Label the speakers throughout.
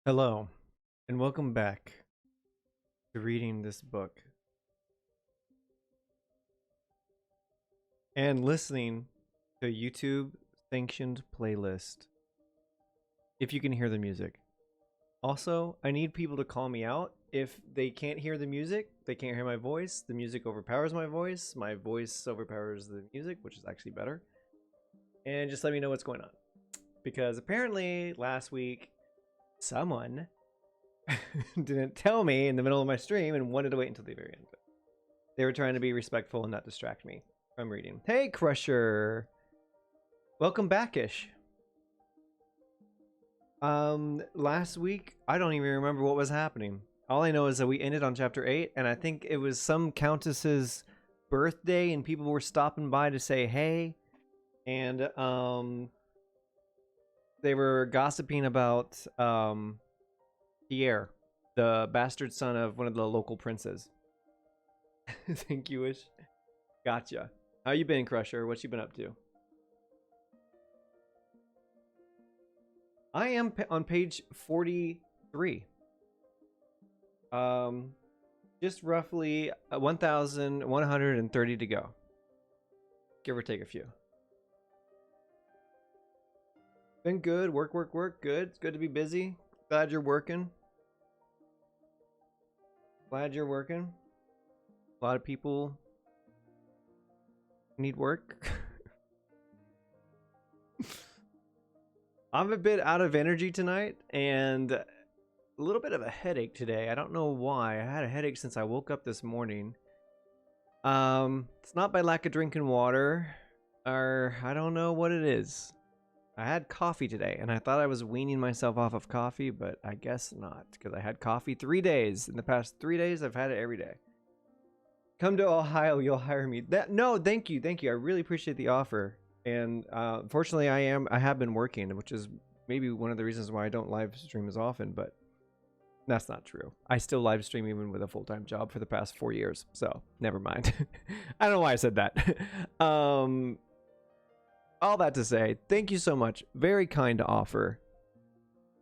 Speaker 1: Hello, and welcome back to reading this book and listening to a YouTube sanctioned playlist if you can hear the music. Also, I need people to call me out if they can't hear the music, they can't hear my voice, the music overpowers my voice overpowers the music, which is actually better. And just let me know what's going on. Because apparently last week, someone didn't tell me in the middle of my stream and wanted to wait until the very end. They were trying to be respectful and not distract me from reading. Hey, Crusher! Welcome back-ish. Last week, I don't even remember what was happening. All I know is that we ended on chapter 8, and I think it was some countess's birthday, and people were stopping by to say hey, and they were gossiping about Pierre, the bastard son of one of the local princes. Thank you, Ish. Gotcha. How you been, Crusher? What you been up to? I am on page 43. Just roughly 1,130 to go. Give or take a few. Been good. Work. Good. It's good to be busy. Glad you're working. A lot of people need work. I'm a bit out of energy tonight and a little bit of a headache today. I don't know why. I had a headache since I woke up this morning. It's not by lack of drinking water, or I don't know what it is. I had coffee today and I thought I was weaning myself off of coffee, but I guess not, because I had coffee 3 days. In the past 3 days, I've had it every day. Come to Ohio, you'll hire me. No, thank you. I really appreciate the offer. And fortunately, I have been working, which is maybe one of the reasons why I don't live stream as often, but that's not true. I still live stream even with a full-time job for the past 4 years, so never mind. I don't know why I said that. All that to say, thank you so much. Very kind offer.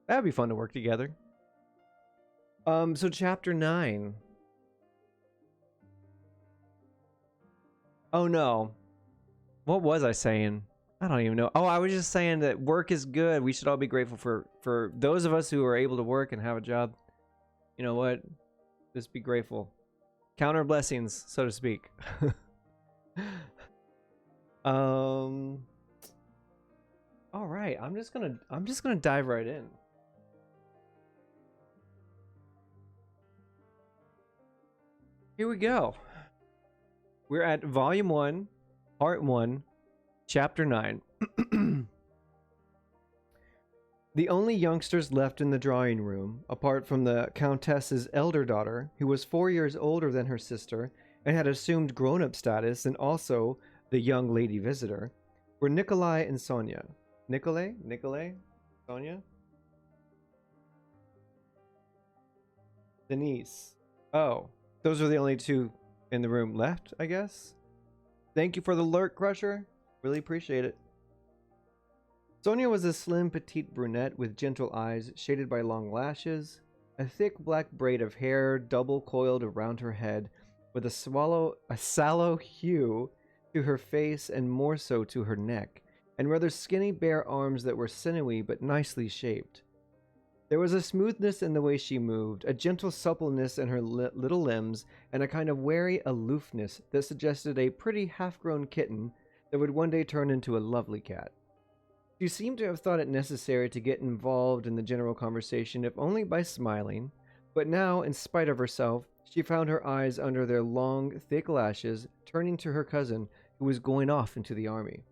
Speaker 1: That'd be fun to work together. So chapter 9. Oh no. What was I saying? I don't even know. Oh, I was just saying that work is good. We should all be grateful for those of us who are able to work and have a job. You know what? Just be grateful. Count our blessings, so to speak. All right. I'm just gonna dive right in. Here we go. We're at volume 1, part 1, chapter 9. The only youngsters left in the drawing room, apart from the Countess's elder daughter, who was 4 years older than her sister and had assumed grown-up status, and also the young lady visitor, were Nikolai and Sonia. Nikolai? Sonia? Denise. Oh, those are the only two in the room left, I guess? Thank you for the lurk, Crusher. Really appreciate it. Sonia was a slim, petite brunette with gentle eyes shaded by long lashes, a thick black braid of hair double coiled around her head, with a sallow hue to her face and more so to her neck, and rather skinny bare arms that were sinewy but nicely shaped. There was a smoothness in the way she moved, a gentle suppleness in her little limbs, and a kind of wary aloofness that suggested a pretty half-grown kitten that would one day turn into a lovely cat. She seemed to have thought it necessary to get involved in the general conversation, if only by smiling, but now, in spite of herself, she found her eyes under their long, thick lashes turning to her cousin, who was going off into the army.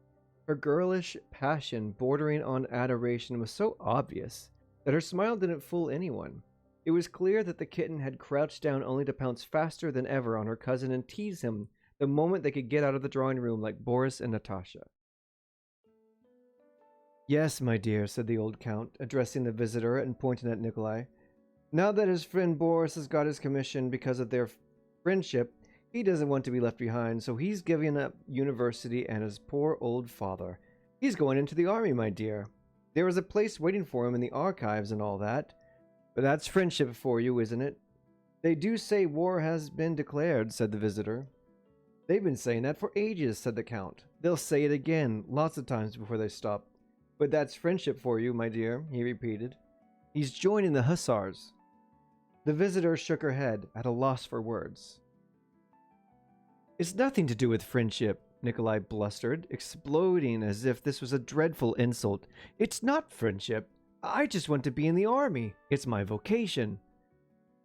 Speaker 1: Her girlish passion bordering on adoration was so obvious that her smile didn't fool anyone. It was clear that the kitten had crouched down only to pounce faster than ever on her cousin and tease him the moment they could get out of the drawing room like Boris and Natasha. "Yes, my dear," said the old count, addressing the visitor and pointing at Nikolai. "Now that his friend Boris has got his commission because of their friendship, he doesn't want to be left behind, so he's giving up university and his poor old father. He's going into the army, my dear. There is a place waiting for him in the archives and all that. But that's friendship for you, isn't it? They do say war has been declared, said the visitor. They've been saying that for ages, said the Count. They'll say it again, lots of times before they stop. But that's friendship for you, my dear, he repeated. He's joining the hussars. The visitor shook her head, at a loss for words. It's nothing to do with friendship, Nikolai blustered, exploding as if this was a dreadful insult. It's not friendship. I just want to be in the army. It's my vocation.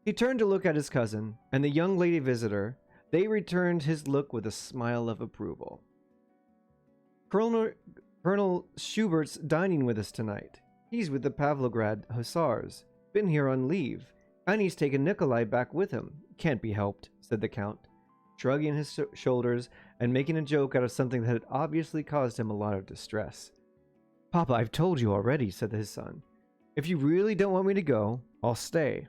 Speaker 1: He turned to look at his cousin, and the young lady visitor. They returned his look with a smile of approval. Colonel Schubert's dining with us tonight. He's with the Pavlograd Hussars. Been here on leave, and he's taken Nikolai back with him. Can't be helped, said the Count, shrugging his shoulders and making a joke out of something that had obviously caused him a lot of distress. Papa, I've told you already, said his son. If you really don't want me to go, I'll stay.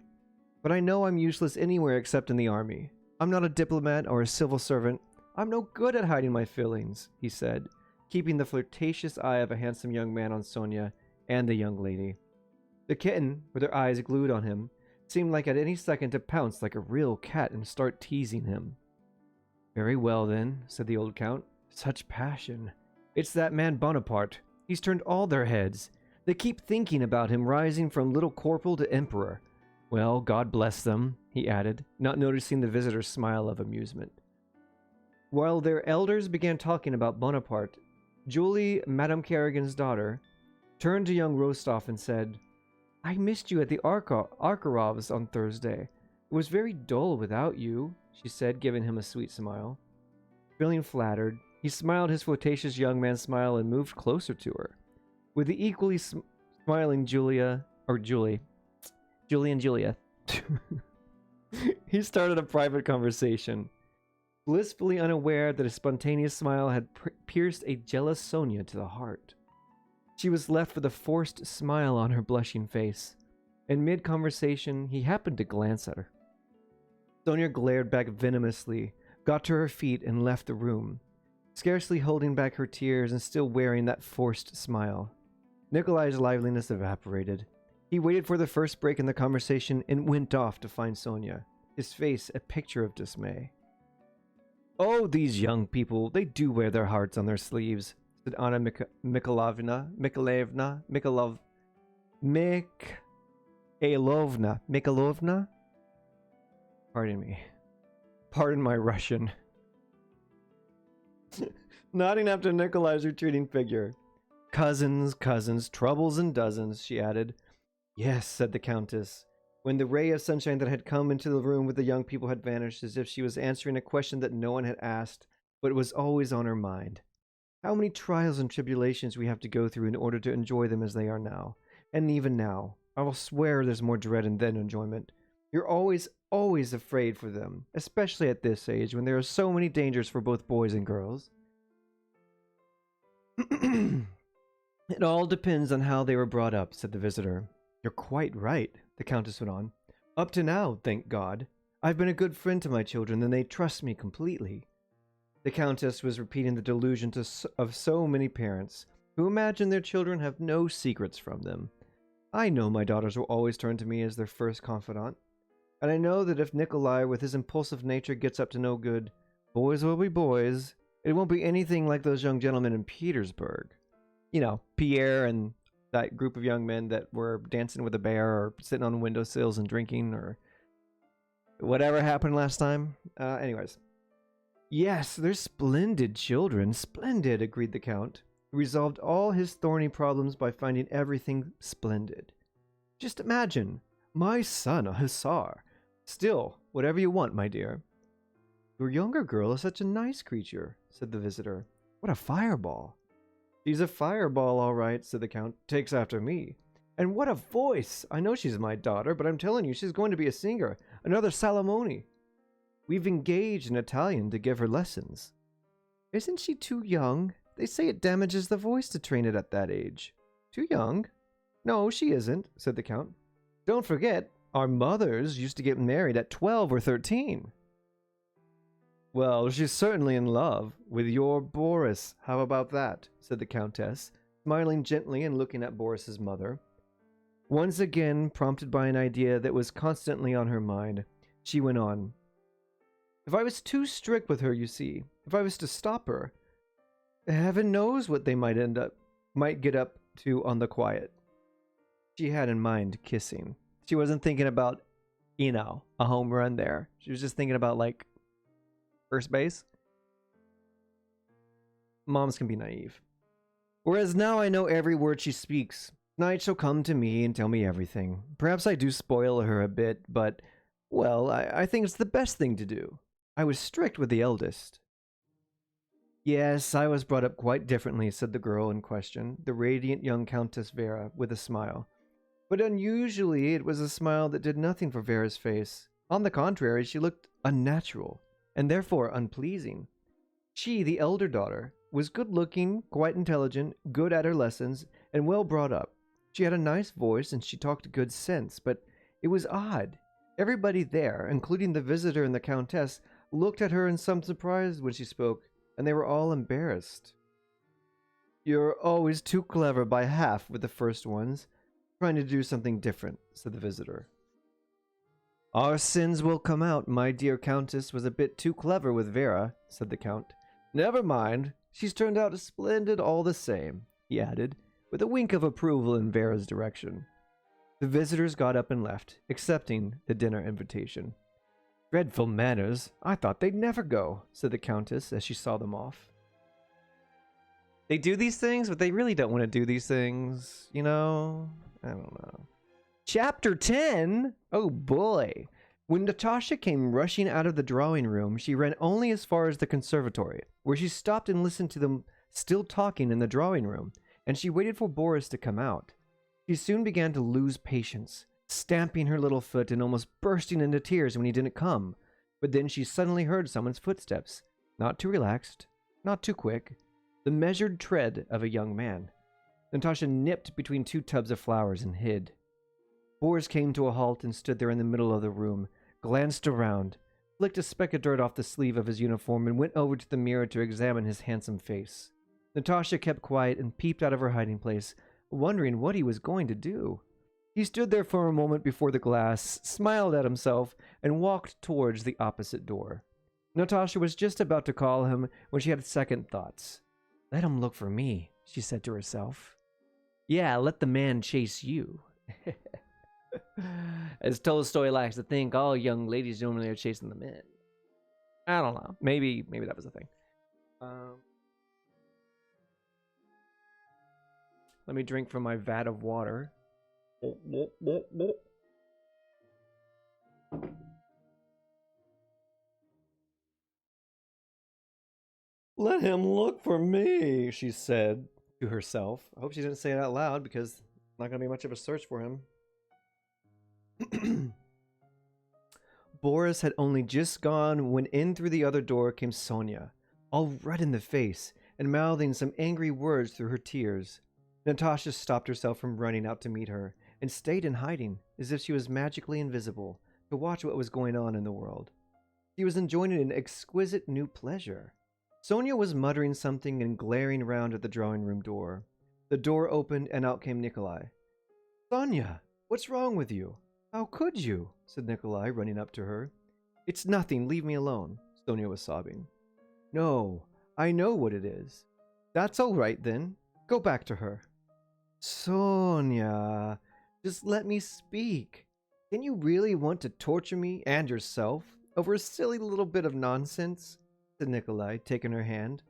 Speaker 1: But I know I'm useless anywhere except in the army. I'm not a diplomat or a civil servant. I'm no good at hiding my feelings, he said, keeping the flirtatious eye of a handsome young man on Sonia and the young lady. The kitten, with her eyes glued on him, seemed like at any second to pounce like a real cat and start teasing him. Very well, then, said the old Count. Such passion. It's that man Bonaparte. He's turned all their heads. They keep thinking about him rising from little corporal to emperor. Well, God bless them, he added, not noticing the visitor's smile of amusement. While their elders began talking about Bonaparte, Julie, Madame Kerrigan's daughter, turned to young Rostov and said, I missed you at the Arkarovs on Thursday. It was very dull without you, she said, giving him a sweet smile. Feeling flattered, he smiled his flirtatious young man smile and moved closer to her. With the equally smiling Julie and Julia, he started a private conversation, blissfully unaware that a spontaneous smile had pierced a jealous Sonia to the heart. She was left with a forced smile on her blushing face. In mid-conversation, he happened to glance at her. Sonia glared back venomously, got to her feet, and left the room, scarcely holding back her tears and still wearing that forced smile. Nikolai's liveliness evaporated. He waited for the first break in the conversation and went off to find Sonia, his face a picture of dismay. Oh, these young people, they do wear their hearts on their sleeves, said Anna Mikhailovna, Pardon me. Pardon my Russian. Nodding after Nikolai's retreating figure. Cousins, troubles in dozens, she added. Yes, said the Countess, when the ray of sunshine that had come into the room with the young people had vanished, as if she was answering a question that no one had asked, but was always on her mind. How many trials and tribulations we have to go through in order to enjoy them as they are now. And even now, I will swear there's more dread than enjoyment. You're always afraid for them, especially at this age when there are so many dangers for both boys and girls. It all depends on how they were brought up, said the visitor. You're quite right, the Countess went on. Up to now, thank God, I've been a good friend to my children and they trust me completely. The Countess was repeating the delusion of so many parents who imagine their children have no secrets from them. I know my daughters will always turn to me as their first confidant. And I know that if Nikolai, with his impulsive nature, gets up to no good, boys will be boys. It won't be anything like those young gentlemen in Petersburg. You know, Pierre and that group of young men that were dancing with a bear or sitting on windowsills and drinking or whatever happened last time. Anyways. Yes, they're splendid children. Splendid, agreed the Count, who resolved all his thorny problems by finding everything splendid. Just imagine, my son a hussar. Still, whatever you want, my dear. Your younger girl is such a nice creature, said the visitor. What a fireball. She's a fireball, all right, said the Count. Takes after me. And what a voice! I know she's my daughter, but I'm telling you, she's going to be a singer. Another Salomone. We've engaged an Italian to give her lessons. Isn't she too young? They say it damages the voice to train it at that age. Too young? No, she isn't, said the Count. Don't forget, our mothers used to get married at 12 or 13. Well, she's certainly in love with your Boris. How about that? Said the Countess, smiling gently and looking at Boris's mother. Once again, prompted by an idea that was constantly on her mind, she went on. If I was too strict with her, you see, if I was to stop her, heaven knows what they might get up to on the quiet. She had in mind kissing. She wasn't thinking about, a home run there. She was just thinking about, like, first base. Moms can be naive. Whereas now I know every word she speaks. Night she'll come to me and tell me everything. Perhaps I do spoil her a bit, but, well, I think it's the best thing to do. I was strict with the eldest. Yes, I was brought up quite differently, said the girl in question, the radiant young Countess Vera, with a smile. But unusually, it was a smile that did nothing for Vera's face. On the contrary, she looked unnatural, and therefore unpleasing. She, the elder daughter, was good-looking, quite intelligent, good at her lessons, and well brought up. She had a nice voice, and she talked good sense, but it was odd. Everybody there, including the visitor and the Countess, looked at her in some surprise when she spoke, and they were all embarrassed. You're always too clever by half with the first ones. Trying to do something different, said the visitor. Our sins will come out. My dear Countess was a bit too clever with Vera, said the Count. Never mind. She's turned out splendid all the same, he added, with a wink of approval in Vera's direction. The visitors got up and left, accepting the dinner invitation. Dreadful manners. I thought they'd never go, said the Countess as she saw them off. They do these things, but they really don't want to do these things, I don't know. Chapter 10? Oh boy. When Natasha came rushing out of the drawing room, she ran only as far as the conservatory, where she stopped and listened to them still talking in the drawing room, and she waited for Boris to come out. She soon began to lose patience, stamping her little foot and almost bursting into tears when he didn't come. But then she suddenly heard someone's footsteps, not too relaxed, not too quick, the measured tread of a young man. Natasha nipped between two tubs of flowers and hid. Boris came to a halt and stood there in the middle of the room, glanced around, flicked a speck of dirt off the sleeve of his uniform, and went over to the mirror to examine his handsome face. Natasha kept quiet and peeped out of her hiding place, wondering what he was going to do. He stood there for a moment before the glass, smiled at himself, and walked towards the opposite door. Natasha was just about to call him when she had second thoughts. Let him look for me, she said to herself. Yeah, let the man chase you. As Tolstoy likes to think, all young ladies normally are chasing the men. I don't know. Maybe that was the thing. Let me drink from my vat of water. Let him look for me, she said to herself. I hope she didn't say it out loud because it's not going to be much of a search for him. Boris had only just gone when in through the other door came Sonia, all red in the face and mouthing some angry words through her tears. Natasha stopped herself from running out to meet her and stayed in hiding as if she was magically invisible to watch what was going on in the world. She was enjoying an exquisite new pleasure. Sonia was muttering something and glaring round at the drawing room door. The door opened and out came Nikolai. Sonia, what's wrong with you? How could you? Said Nikolai, running up to her. It's nothing, leave me alone, Sonia was sobbing. No, I know what it is. That's all right then. Go back to her. Sonia, just let me speak. Can you really want to torture me and yourself over a silly little bit of nonsense? Said Nikolai, taking her hand.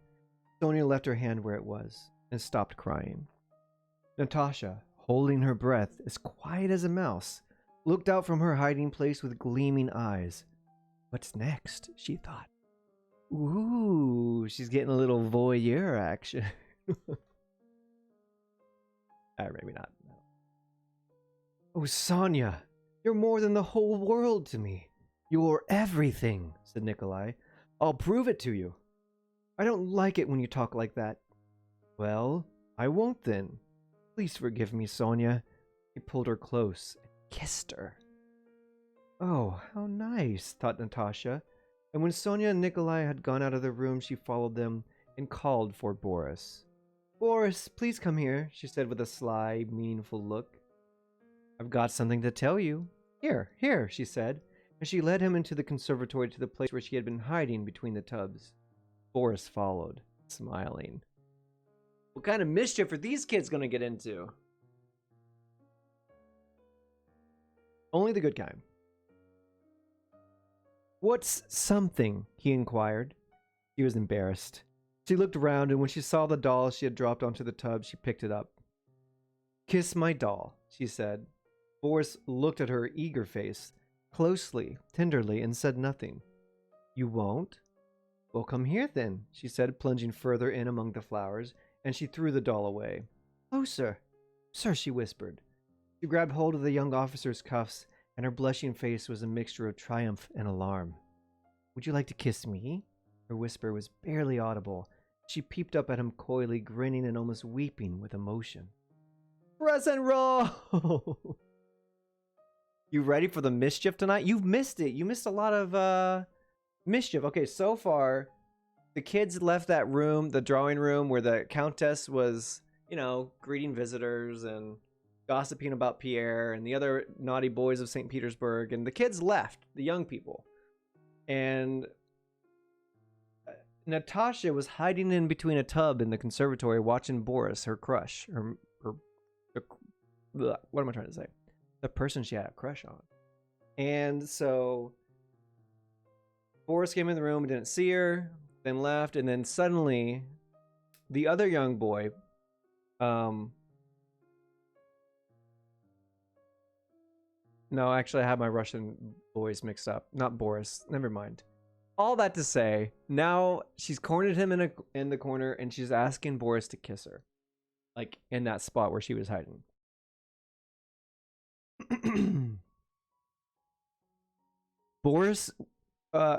Speaker 1: Sonia left her hand where it was and stopped crying. Natasha, holding her breath as quiet as a mouse, looked out from her hiding place with gleaming eyes. What's next? She thought. Ooh, she's getting a little voyeur action. Maybe not. No. Oh, Sonia, you're more than the whole world to me. You're everything, said Nikolai. I'll prove it to you. I don't like it when you talk like that. Well, I won't then. Please forgive me, Sonia. He pulled her close and kissed her. Oh, how nice, thought Natasha. And when Sonia and Nikolai had gone out of the room, she followed them and called for Boris. Boris, please come here, she said with a sly, meaningful look. I've got something to tell you. Here, here, she said, and she led him into the conservatory to the place where she had been hiding between the tubs. Boris followed, smiling. What kind of mischief are these kids gonna get into? Only the good kind. What's something? He inquired. She was embarrassed. She looked around, and when she saw the doll she had dropped onto the tub, she picked it up. Kiss my doll, she said. Boris looked at her eager face, closely, tenderly, and said nothing. You won't? Well, come here then, she said, plunging further in among the flowers, and she threw the doll away. Closer. Sir, she whispered. She grabbed hold of the young officer's cuffs, and her blushing face was a mixture of triumph and alarm. Would you like to kiss me? Her whisper was barely audible. She peeped up at him coyly, grinning and almost weeping with emotion. Present roll! You ready for the mischief tonight? You've missed it. You missed a lot of mischief. Okay, so far, the kids left that room, the drawing room, where the Countess was, you know, greeting visitors and gossiping about Pierre and the other naughty boys of St. Petersburg. And the kids left, the young people. And Natasha was hiding in between a tub in the conservatory watching Boris, her crush. What am I trying to say? The person she had a crush on. And so Boris came in the room and didn't see her, then left, and then suddenly the other young boy, no, actually I have my Russian boys mixed up. Not Boris. Never mind. All that to say, now she's cornered him in the corner, and she's asking Boris to kiss her, like in that spot where she was hiding. Boris,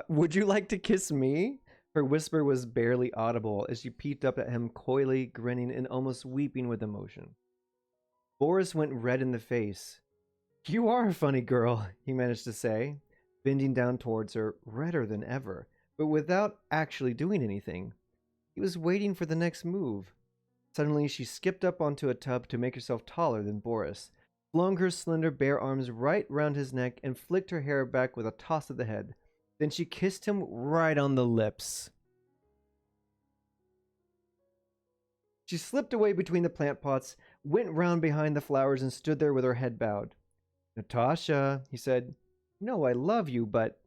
Speaker 1: would you like to kiss me? Her whisper was barely audible as she peeped up at him, coyly grinning and almost weeping with emotion. Boris went red in the face. You are a funny girl, he managed to say, bending down towards her, redder than ever, but without actually doing anything. He was waiting for the next move. Suddenly, she skipped up onto a tub to make herself taller than Boris, flung her slender bare arms right round his neck, and flicked her hair back with a toss of the head. Then she kissed him right on the lips. She slipped away between the plant pots, went round behind the flowers, and stood there with her head bowed. Natasha, he said, no, I love you, but...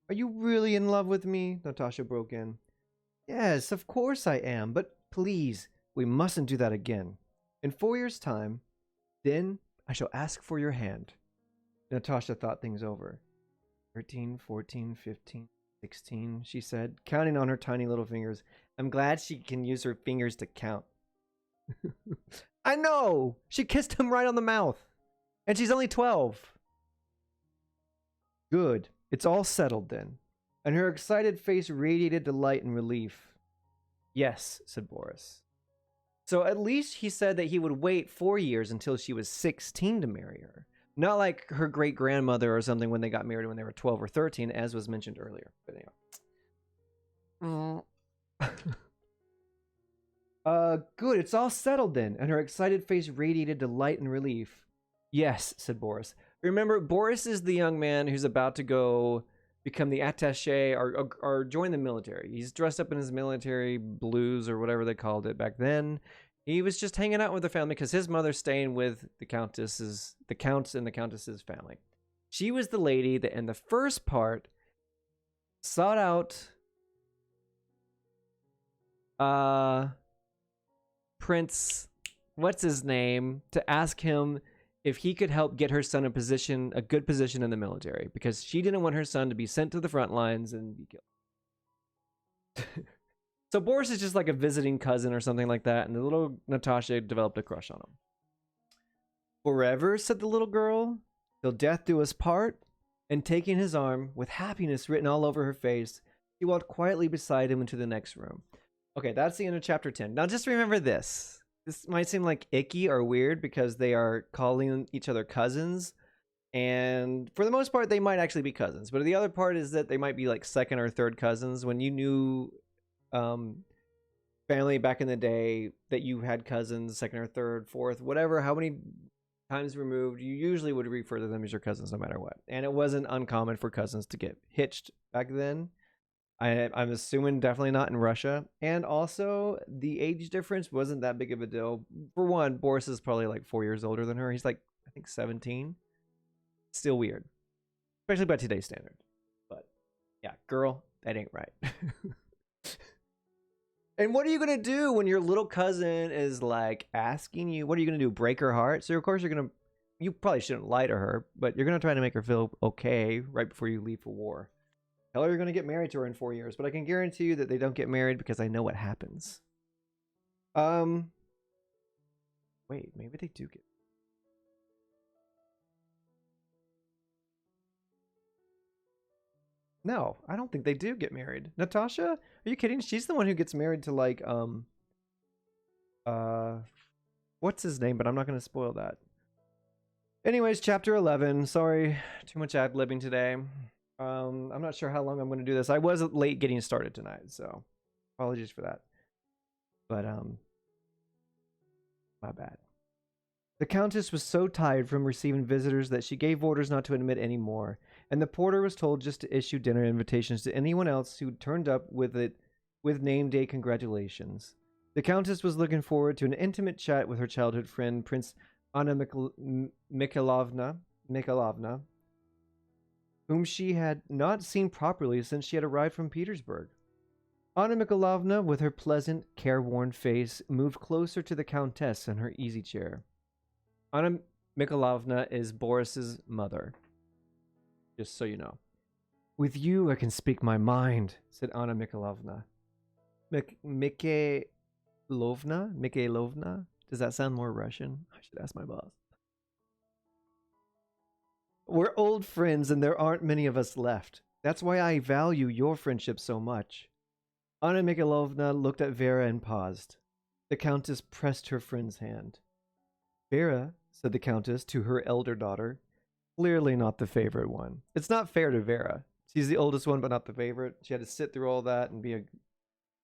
Speaker 1: Are you really in love with me? Natasha broke in. Yes, of course I am, but please, we mustn't do that again. In 4 years' time, then I shall ask for your hand. Natasha thought things over. 13, 14, 15, 16, she said, counting on her tiny little fingers. I'm glad she can use her fingers to count. I know! She kissed him right on the mouth. And she's only 12. Good. It's all settled then. And her excited face radiated delight and relief. Yes, said Boris. So at least he said that he would wait 4 years until she was 16 to marry her. Not like her great-grandmother or something when they got married when they were 12 or 13, as was mentioned earlier. But anyway. Good. It's all settled then. And her excited face radiated delight and relief. Yes, said Boris. Remember, Boris is the young man who's about to go become the attaché or join the military. He's dressed up in his military blues or whatever they called it back then. He was just hanging out with the family because his mother's staying with the count's and the countess's family. She was the lady that in the first part sought out Prince, what's his name, to ask him if he could help get her son a good position in the military, because she didn't want her son to be sent to the front lines and be killed. So Boris is just like a visiting cousin or something like that, and the little Natasha developed a crush on him. Forever, said the little girl, till death do us part. And taking his arm, with happiness written all over her face, she walked quietly beside him into the next room. Okay, that's the end of chapter 10. Now just remember this. This might seem like icky or weird because they are calling each other cousins. And for the most part, they might actually be cousins. But the other part is that they might be like second or third cousins. When you knew family back in the day that you had cousins, second or third, fourth, whatever, how many times removed, you usually would refer to them as your cousins no matter what. And it wasn't uncommon for cousins to get hitched back then. I'm assuming definitely not in Russia. And also, the age difference wasn't that big of a deal. For one, Boris is probably like 4 years older than her. He's like, I think 17. Still weird, especially by today's standards. But yeah, girl, that ain't right. And what are you gonna do when your little cousin is like asking you? What are you gonna do? Break her heart? So of course you're gonna. You probably shouldn't lie to her, but you're gonna try to make her feel okay right before you leave for war. Tell her you're gonna get married to her in 4 years, but I can guarantee you that they don't get married because I know what happens. Um, wait, maybe they do get. No, I don't think they do get married. Natasha? Are you kidding? She's the one who gets married to like uh what's his name, but I'm not going to spoil that. Anyways, chapter 11. Sorry, too much ad-libbing today. I'm not sure how long I'm going to do this. I was late getting started tonight, so apologies for that. But my bad. The Countess was so tired from receiving visitors that she gave orders not to admit any more, and the porter was told just to issue dinner invitations to anyone else who turned up with name day congratulations. The Countess was looking forward to an intimate chat with her childhood friend, Prince Anna Mikhailovna, whom she had not seen properly since she had arrived from Petersburg. Anna Mikhailovna, with her pleasant, careworn face, moved closer to the Countess in her easy chair. Anna Mikhailovna is Boris's mother, just so you know. With you, I can speak my mind, said Anna Mikhailovna. Mikhailovna? Does that sound more Russian? I should ask my boss. We're old friends and there aren't many of us left. That's why I value your friendship so much. Anna Mikhailovna looked at Vera and paused. The Countess pressed her friend's hand. Vera, said the Countess to her elder daughter, clearly not the favorite one. It's not fair to Vera. She's the oldest one, but not the favorite. She had to sit through all that and be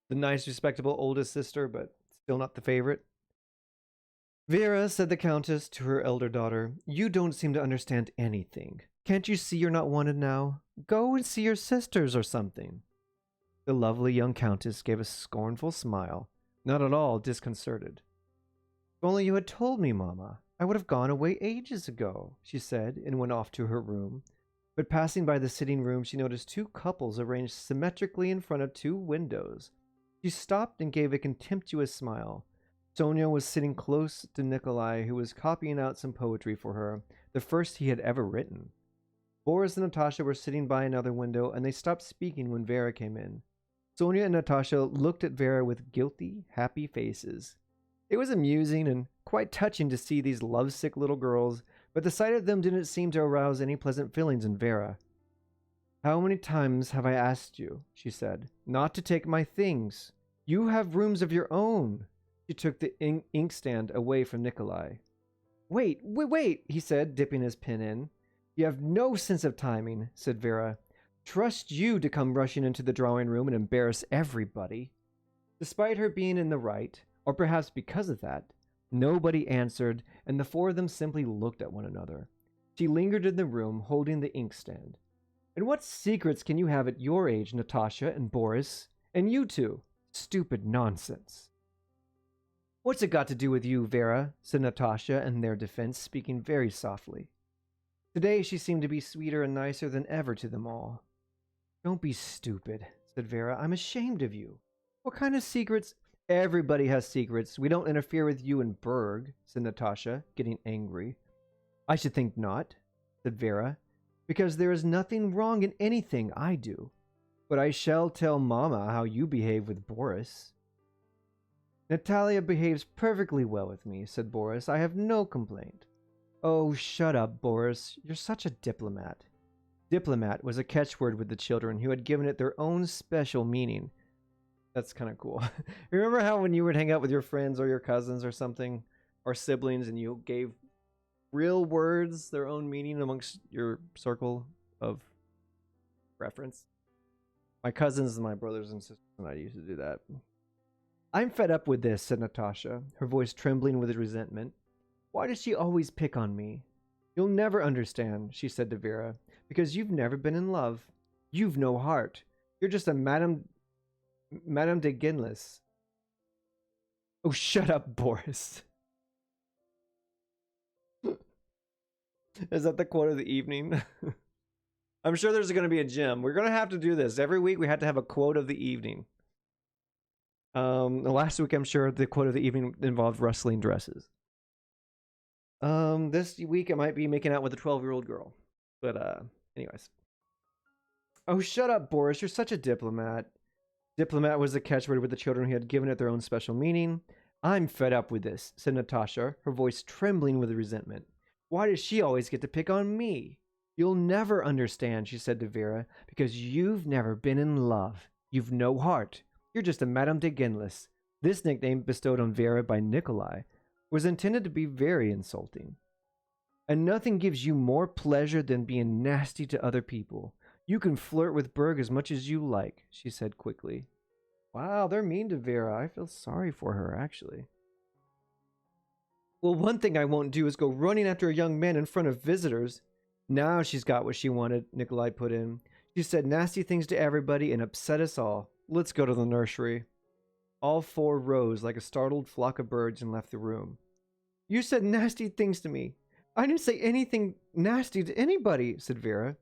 Speaker 1: the nice, respectable oldest sister, but still not the favorite. Vera, said the Countess to her elder daughter, you don't seem to understand anything. Can't you see you're not wanted now? Go and see your sisters or something. The lovely young Countess gave a scornful smile, not at all disconcerted. If only you had told me, Mamma. I would have gone away ages ago, she said, and went off to her room. But passing by the sitting room, she noticed two couples arranged symmetrically in front of two windows. She stopped and gave a contemptuous smile. Sonia was sitting close to Nikolai, who was copying out some poetry for her, the first he had ever written. Boris and Natasha were sitting by another window, and they stopped speaking when Vera came in. Sonia and Natasha looked at Vera with guilty, happy faces. It was amusing and quite touching to see these lovesick little girls, but the sight of them didn't seem to arouse any pleasant feelings in Vera. How many times have I asked you, she said, not to take my things? You have rooms of your own. She took the inkstand away from Nikolai. Wait, he said, dipping his pen in. You have no sense of timing, said Vera. Trust you to come rushing into the drawing room and embarrass everybody. Despite her being in the right, or perhaps because of that, nobody answered, and the four of them simply looked at one another. She lingered in the room, holding the inkstand. And what secrets can you have at your age, Natasha and Boris? And you two? Stupid nonsense. What's it got to do with you, Vera? Said Natasha in their defense, speaking very softly. Today she seemed to be sweeter and nicer than ever to them all. Don't be stupid, said Vera. I'm ashamed of you. What kind of secrets? Everybody has secrets. We don't interfere with you and Berg, said Natasha, getting angry. I should think not, said Vera, because there is nothing wrong in anything I do. But I shall tell Mama how you behave with Boris. Natalia behaves perfectly well with me, said Boris. I have no complaint. Oh, shut up, Boris. You're such a diplomat. Diplomat was a catchword with the children who had given it their own special meaning. That's kind of cool. Remember how when you would hang out with your friends or your cousins or something, or siblings, and you gave real words their own meaning amongst your circle of reference? My cousins and my brothers and sisters and I used to do that. I'm fed up with this, said Natasha, her voice trembling with resentment. Why does she always pick on me? You'll never understand, she said to Vera, because you've never been in love. You've no heart. You're just a Madame de Genlis. Oh, shut up, Boris. Is that the quote of the evening? I'm sure there's going to be a gym. We're going to have to do this. Every week we had to have a quote of the evening. Last week I'm sure the quote of the evening involved rustling dresses. This week it might be making out with a 12-year-old girl. But anyways. Oh, shut up, Boris. You're such a diplomat. Diplomat was the catchword with the children who had given it their own special meaning. I'm fed up with this, said Natasha, her voice trembling with resentment. Why does she always get to pick on me? You'll never understand, she said to Vera, because you've never been in love. You've no heart. You're just a Madame de Genlis. This nickname bestowed on Vera by Nikolai was intended to be very insulting. And nothing gives you more pleasure than being nasty to other people. You can flirt with Berg as much as you like, she said quickly. Wow, they're mean to Vera. I feel sorry for her, actually. Well, one thing I won't do is go running after a young man in front of visitors. Now she's got what she wanted, Nikolai put in. She said nasty things to everybody and upset us all. Let's go to the nursery. All four rose like a startled flock of birds and left the room. You said nasty things to me. I didn't say anything nasty to anybody, said Vera.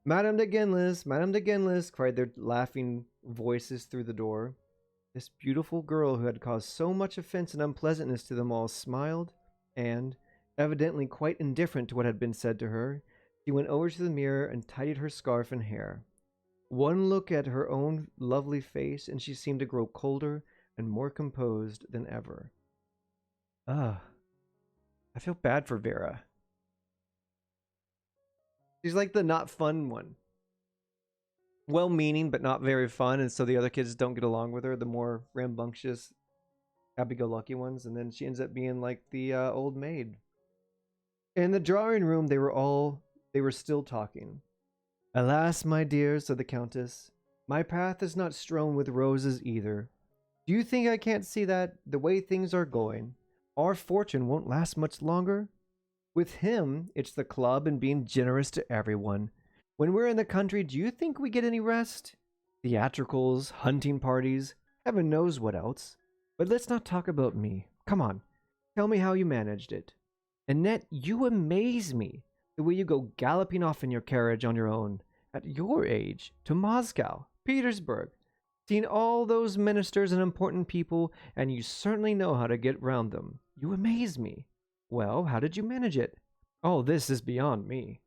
Speaker 1: Madame de Genlis, cried their laughing voices through the door. This beautiful girl who had caused so much offense and unpleasantness to them all smiled, and, evidently quite indifferent to what had been said to her, she went over to the mirror and tidied her scarf and hair. One look at her own lovely face, and she seemed to grow colder and more composed than ever. I feel bad for Vera. She's like the not fun one. Well-meaning, but not very fun, and so the other kids don't get along with her, the more rambunctious, happy-go-lucky ones, and then she ends up being like the old maid. In the drawing room, they were still talking. Alas, my dear, said the Countess, my path is not strewn with roses either. Do you think I can't see that, the way things are going, our fortune won't last much longer? With him, it's the club and being generous to everyone. When we're in the country, do you think we get any rest? Theatricals, hunting parties, heaven knows what else. But let's not talk about me. Come on, tell me how you managed it. Annette, you amaze me. The way you go galloping off in your carriage on your own, at your age, to Moscow, Petersburg, seeing all those ministers and important people, and you certainly know how to get round them. You amaze me. Well, how did you manage it? All this is beyond me.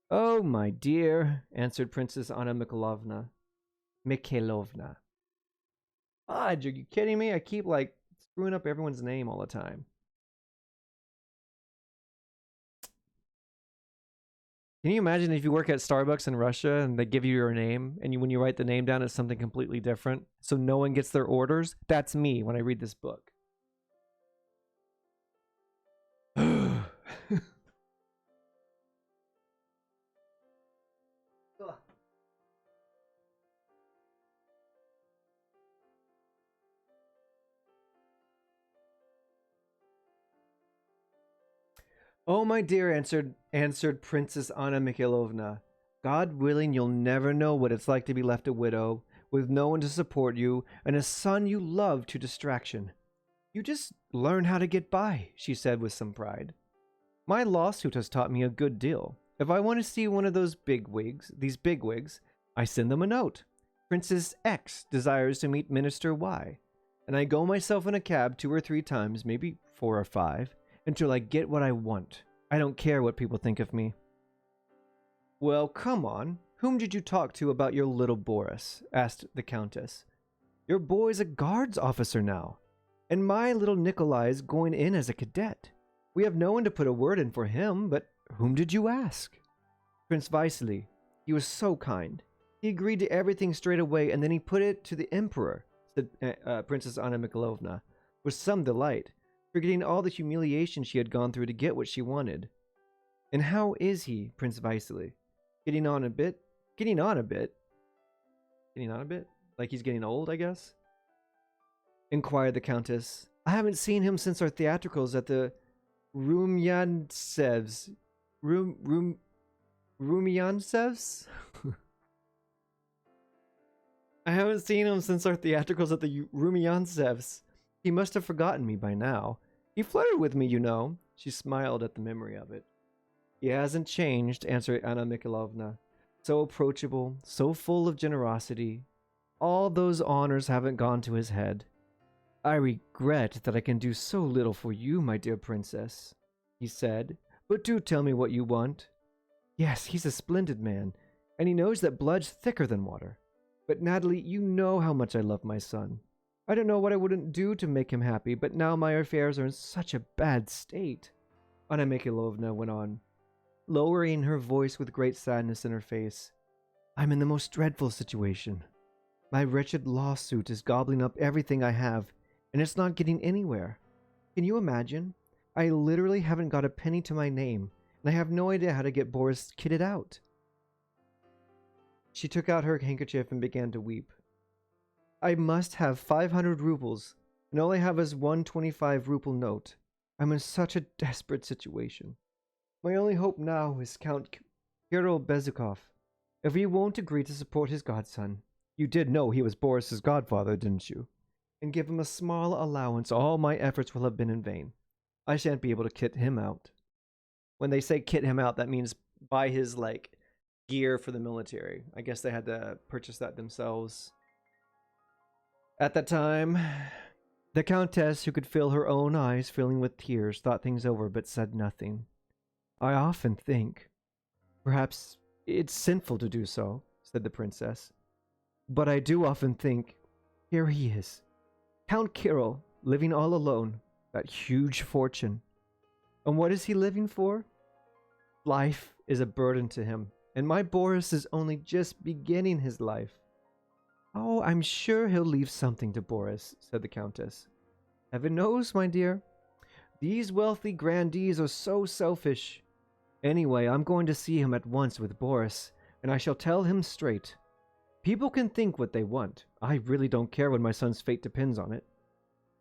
Speaker 1: Oh, my dear, answered Princess Anna Mikhailovna. Fudge, are you kidding me? I keep, screwing up everyone's name all the time. Can you imagine if you work at Starbucks in Russia and they give you your name, and when you write the name down, it's something completely different, so no one gets their orders? That's me when I read this book. Oh, my dear, answered Princess Anna Mikhailovna. God willing, you'll never know what it's like to be left a widow, with no one to support you, and a son you love to distraction. You just learn how to get by, she said with some pride. My lawsuit has taught me a good deal. If I want to see one of these bigwigs, I send them a note. Princess X desires to meet Minister Y, and I go myself in a cab 2 or 3 times, maybe 4 or 5, until I get what I want. I don't care what people think of me. Well, come on. Whom did you talk to about your little Boris? Asked the Countess. Your boy's a guards officer now, and my little Nikolai is going in as a cadet. We have no one to put a word in for him, but whom did you ask? Prince Vasily. He was so kind. He agreed to everything straight away, and then he put it to the Emperor, said Princess Anna Mikhailovna, with some delight, forgetting all the humiliation she had gone through to get what she wanted. And how is he, Prince Vasily? Getting on a bit? Getting on a bit? Like he's getting old, I guess? Inquired the Countess. I haven't seen him since our theatricals at the Rumyantsevs. Rumyantsevs? I haven't seen him since our theatricals at the Rumyantsevs. He must have forgotten me by now. He flirted with me, you know. She smiled at the memory of it. He hasn't changed, answered Anna Mikhailovna. So approachable, so full of generosity. All those honors haven't gone to his head. I regret that I can do so little for you, my dear princess, he said, but do tell me what you want. Yes, he's a splendid man, and he knows that blood's thicker than water. But Natalie, you know how much I love my son. I don't know what I wouldn't do to make him happy, but now my affairs are in such a bad state, Anna Mikhailovna went on, lowering her voice with great sadness in her face. I'm in the most dreadful situation. My wretched lawsuit is gobbling up everything I have, and it's not getting anywhere. Can you imagine? I literally haven't got a penny to my name, and I have no idea how to get Boris kitted out. She took out her handkerchief and began to weep. I must have 500 rubles, and all I have is one 25-ruble note. I'm in such a desperate situation. My only hope now is Count Kirill Bezukov. If he won't agree to support his godson, you did know he was Boris's godfather, didn't you? And give him a small allowance, all my efforts will have been in vain. I shan't be able to kit him out. When they say kit him out, that means buy his, gear for the military. I guess they had to purchase that themselves. At that time, the Countess, who could feel her own eyes filling with tears, thought things over but said nothing. I often think, perhaps it's sinful to do so, said the princess. But I do often think, here he is, Count Kirill, living all alone, that huge fortune. And what is he living for? Life is a burden to him, and my Boris is only just beginning his life. Oh, I'm sure he'll leave something to Boris, said the Countess. Heaven knows, my dear. These wealthy grandees are so selfish. Anyway, I'm going to see him at once with Boris, and I shall tell him straight. People can think what they want. I really don't care when my son's fate depends on it.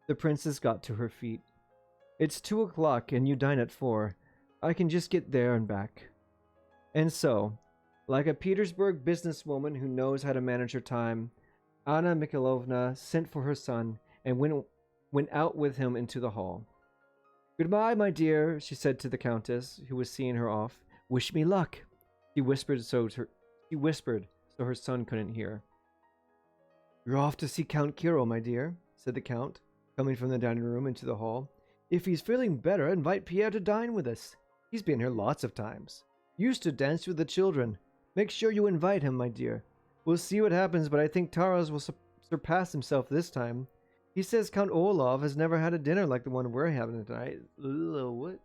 Speaker 1: The princess got to her feet. It's 2 o'clock, and you dine at 4. I can just get there and back. And so, like a Petersburg businesswoman who knows how to manage her time, Anna Mikhailovna sent for her son and went out with him into the hall. Goodbye, my dear, she said to the Countess, who was seeing her off. Wish me luck. She whispered so her son couldn't hear. You're off to see Count Kirill, my dear, said the Count, coming from the dining room into the hall. If he's feeling better, invite Pierre to dine with us. He's been here lots of times. Used to dance with the children. Make sure you invite him, my dear. We'll see what happens, but I think Taras will surpass himself this time. He says Count Olaf has never had a dinner like the one we're having tonight. Ugh, what?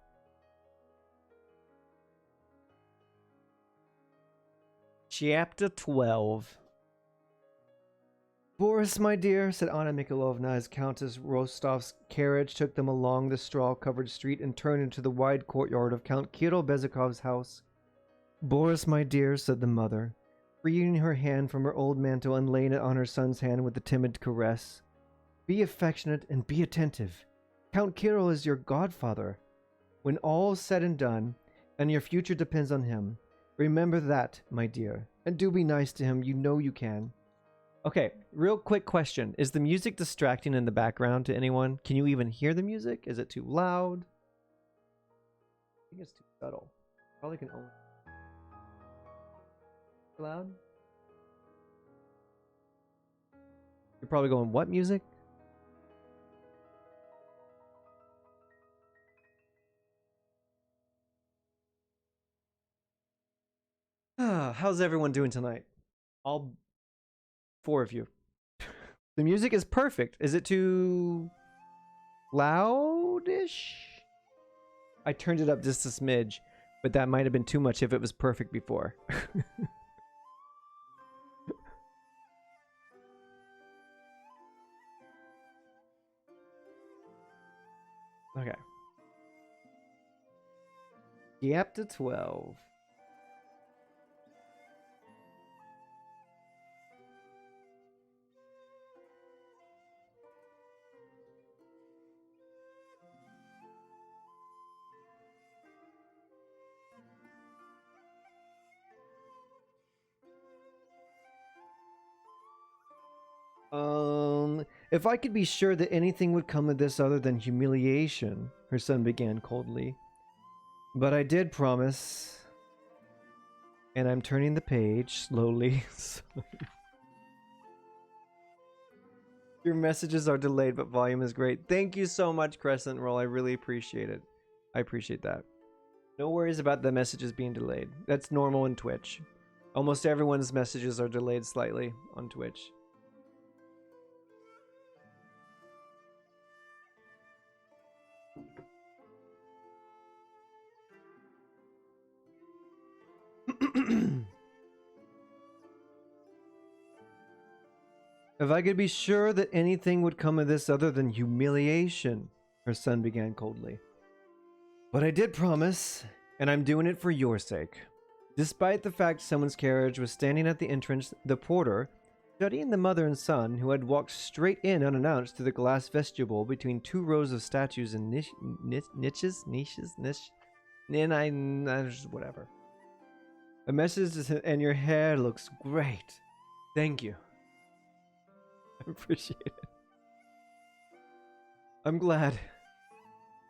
Speaker 1: Chapter 12. Boris, my dear, said Anna Mikhailovna as Countess Rostov's carriage took them along the straw-covered street and turned into the wide courtyard of Count Kirill Bezukov's house. Boris, my dear, said the mother, freeing her hand from her old mantle and laying it on her son's hand with a timid caress. Be affectionate and be attentive. Count Kirill is your godfather. When all's said and done, and your future depends on him, remember that, my dear, and do be nice to him. You know you can. Okay, real quick question. Is the music distracting in the background to anyone? Can you even hear the music? Is it too loud? I think it's too subtle. Probably can only... Loud? You're probably going, what music? How's everyone doing tonight? All 4 of you. The music is perfect. Is it too loudish? I turned it up just a smidge, but that might have been too much if it was perfect before. Okay. Chapter 12. If I could be sure that anything would come of this other than humiliation, her son began coldly. But I did promise. And I'm turning the page slowly. Your messages are delayed, but volume is great. Thank you so much, Crescent Roll. I really appreciate it. I appreciate that. No worries about the messages being delayed. That's normal in Twitch. Almost everyone's messages are delayed slightly on Twitch. If I could be sure that anything would come of this other than humiliation, her son began coldly. But I did promise, and I'm doing it for your sake. Despite the fact someone's carriage was standing at the entrance, the porter, studying the mother and son, who had walked straight in unannounced through the glass vestibule between two rows of statues and niches, whatever. A message is, and your hair looks great. Thank you. I appreciate it. I'm glad.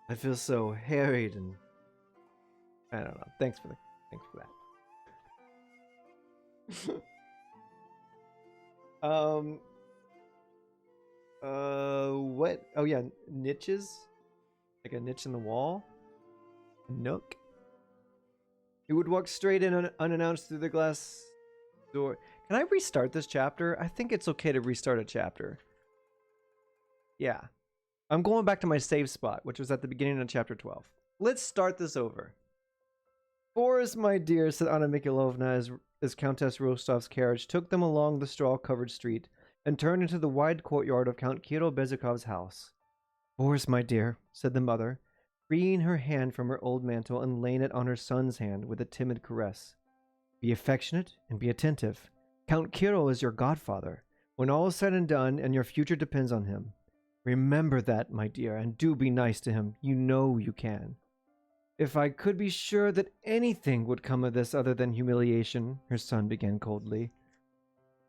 Speaker 1: I feel so harried and I don't know. Thanks for that. What? Oh yeah, niches? Like a niche in the wall? A nook? He would walk straight in unannounced through the glass door. Can I restart this chapter? I think it's okay to restart a chapter. Yeah. I'm going back to my save spot, which was at the beginning of chapter 12. Let's start this over. Boris, my dear, said Anna Mikhailovna as Countess Rostov's carriage took them along the straw-covered street and turned into the wide courtyard of Count Kirill Bezukov's house. Boris, my dear, said the mother, freeing her hand from her old mantle and laying it on her son's hand with a timid caress. Be affectionate and be attentive. Count Kirill is your godfather. When all is said and done, and your future depends on him. Remember that, my dear, and do be nice to him. You know you can. If I could be sure that anything would come of this other than humiliation, her son began coldly.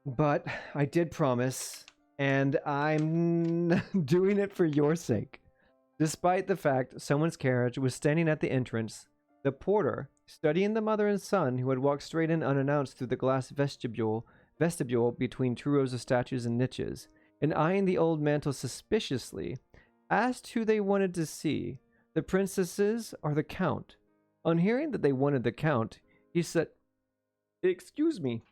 Speaker 1: But I did promise, and I'm doing it for your sake. Despite the fact someone's carriage was standing at the entrance, the porter, studying the mother and son who had walked straight in unannounced through the glass vestibule between two rows of statues and niches, and eyeing the old mantle suspiciously, asked who they wanted to see, the princesses or the count. On hearing that they wanted the count, he said, "Excuse me."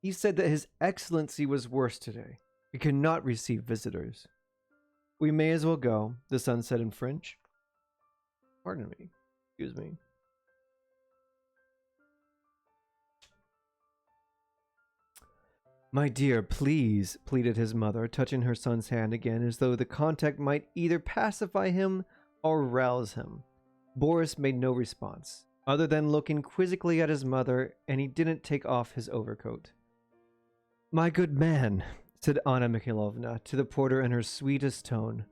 Speaker 1: He said that his excellency was worse today. He could not receive visitors. We may as well go, the son said in French. Pardon me. Excuse me. My dear, please, pleaded his mother, touching her son's hand again as though the contact might either pacify him or rouse him. Boris made no response, other than looking quizzically at his mother, and he didn't take off his overcoat. My good man, said Anna Mikhailovna to the porter in her sweetest tone,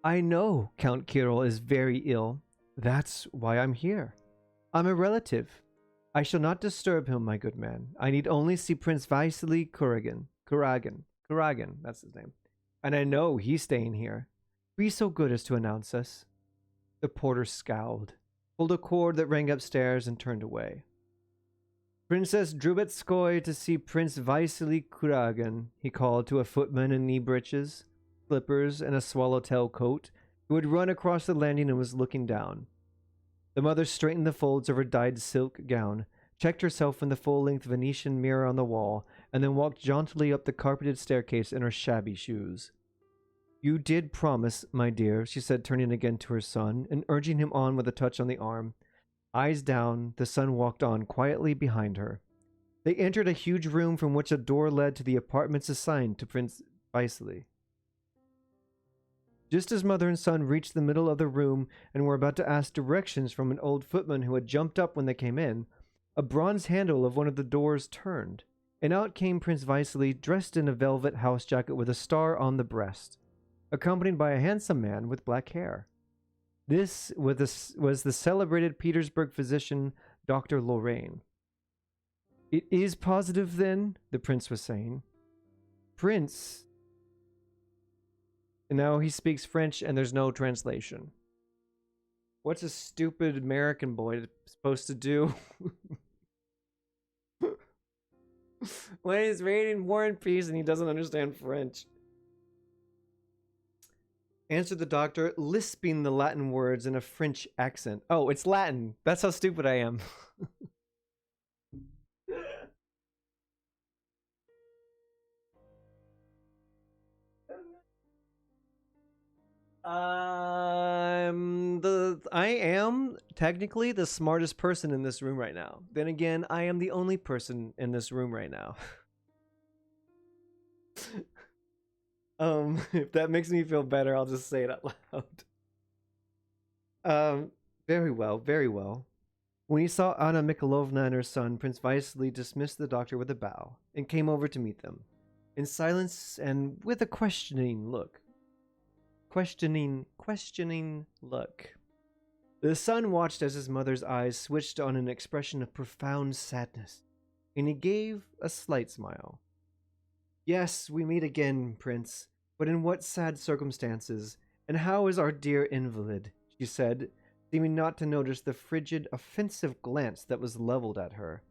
Speaker 1: I know Count Kirill is very ill. That's why I'm here. I'm a relative. I shall not disturb him, my good man. I need only see Prince Vasily Kuragin, that's his name. And I know he's staying here. Be so good as to announce us. The porter scowled, pulled a cord that rang upstairs, and turned away. Princess Drubetskoy to see Prince Vasily Kuragin, he called to a footman in knee breeches, slippers, and a swallowtail coat, who had run across the landing and was looking down. The mother straightened the folds of her dyed silk gown, checked herself in the full-length Venetian mirror on the wall, and then walked jauntily up the carpeted staircase in her shabby shoes. You did promise, my dear, she said, turning again to her son, and urging him on with a touch on the arm. Eyes down, the son walked on quietly behind her. They entered a huge room from which a door led to the apartments assigned to Prince Vasily. Just as mother and son reached the middle of the room and were about to ask directions from an old footman who had jumped up when they came in, a bronze handle of one of the doors turned, and out came Prince Vasily, dressed in a velvet house jacket with a star on the breast, accompanied by a handsome man with black hair. This was the celebrated Petersburg physician, Dr. Lorraine. It is positive, then? The prince was saying. Prince, And now he speaks French and there's no translation. What's a stupid American boy supposed to do when he's reading War and Peace and he doesn't understand French? Answered the doctor, lisping the Latin words in a French accent. Oh, it's Latin. That's how stupid I am. I am technically the smartest person in this room right now. Then again, I am the only person in this room right now. If that makes me feel better, I'll just say it out loud. Very well, very well. When he saw Anna Mikhailovna and her son, Prince Vasily dismissed the doctor with a bow and came over to meet them. In silence and with a questioning look. Questioning look. The son watched as his mother's eyes switched on an expression of profound sadness, and he gave a slight smile. Yes, we meet again, Prince, but in what sad circumstances, and how is our dear invalid? She said, seeming not to notice the frigid, offensive glance that was leveled at her.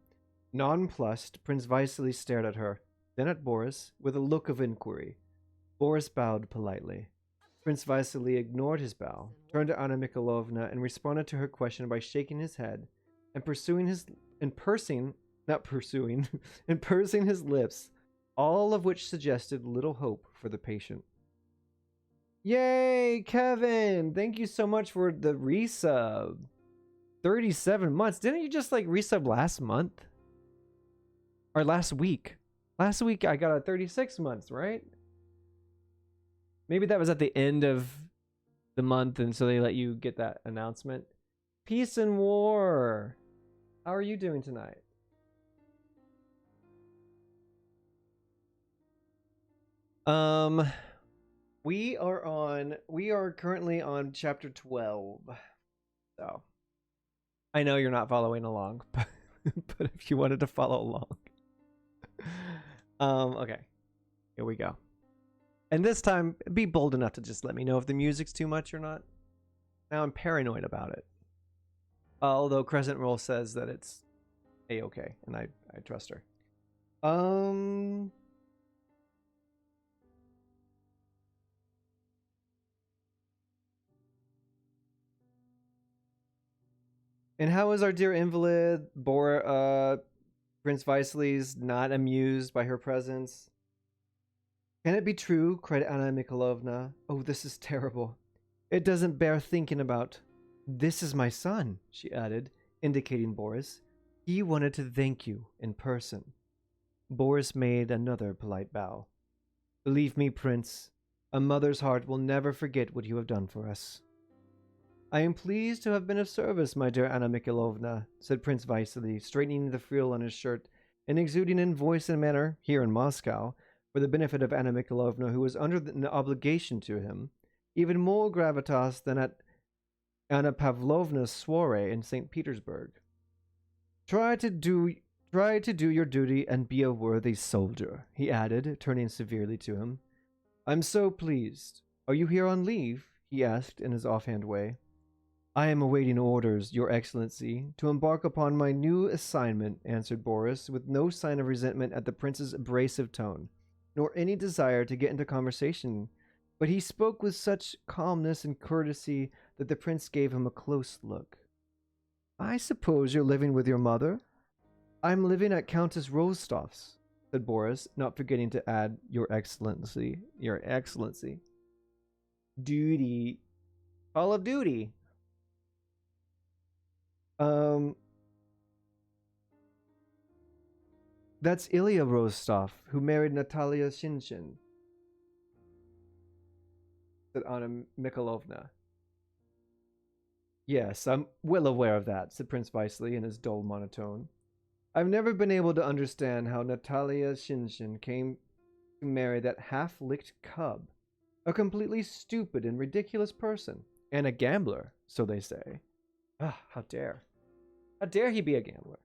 Speaker 1: Nonplussed, Prince Vasily stared at her, then at Boris, with a look of inquiry. Boris bowed politely. Prince Vasily ignored his bow, turned to Anna Mikhailovna, and responded to her question by shaking his head and pursing his lips, all of which suggested little hope for the patient. Yay, Kevin! Thank you so much for the resub. 37 months. Didn't you just like resub last month? Or last week? Last week I got a 36 months, right? Maybe that was at the end of the month, and so they let you get that announcement. Peace and War. How are you doing tonight? We are currently on chapter 12. So I know you're not following along, but if you wanted to follow along. Okay. Here we go. And this time, be bold enough to just let me know if the music's too much or not. Now I'm paranoid about it. Although Crescent Roll says that it's A-okay, and I trust her. And how is our dear invalid? Prince Vasily's not amused by her presence. Can it be true? Cried Anna Mikhailovna. Oh, this is terrible. It doesn't bear thinking about. This is my son, she added, indicating Boris. He wanted to thank you in person. Boris made another polite bow. Believe me, Prince, a mother's heart will never forget what you have done for us. I am pleased to have been of service, my dear Anna Mikhailovna, said Prince Vasily, straightening the frill on his shirt and exuding in voice and manner, here in Moscow, for the benefit of Anna Mikhailovna, who was under an obligation to him, even more gravitas than at Anna Pavlovna's soiree in St. Petersburg. Try to do your duty and be a worthy soldier, he added, turning severely to him. I'm so pleased. Are you here on leave? He asked in his offhand way. I am awaiting orders, Your Excellency, to embark upon my new assignment, answered Boris, with no sign of resentment at the prince's abrasive tone, nor any desire to get into conversation, but he spoke with such calmness and courtesy that the prince gave him a close look. I suppose you're living with your mother? I'm living at Countess Rostov's, said Boris, not forgetting to add, Your Excellency. Your Excellency. Duty. Call of Duty. That's Ilya Rostov, who married Natalia Shinshin, said Anna Mikhailovna. Yes, I'm well aware of that, said Prince Vasily in his dull monotone. I've never been able to understand how Natalia Shinshin came to marry that half-licked cub, a completely stupid and ridiculous person, and a gambler, so they say. Ah, how dare. How dare he be a gambler?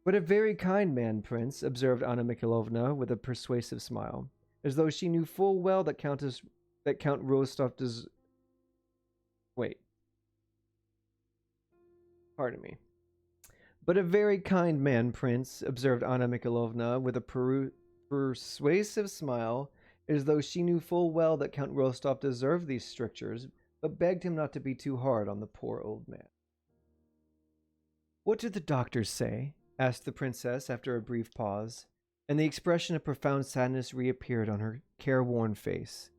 Speaker 1: But a very kind man, Prince, observed Anna Mikhailovna with a persuasive smile, as though she knew full well that Countess that Count Rostov does. Wait, pardon me. But a very kind man, Prince, observed Anna Mikhailovna with a persuasive smile, as though she knew full well that Count Rostov deserved these strictures, but begged him not to be too hard on the poor old man. What did the doctors say? Asked the princess after a brief pause, and the expression of profound sadness reappeared on her careworn face.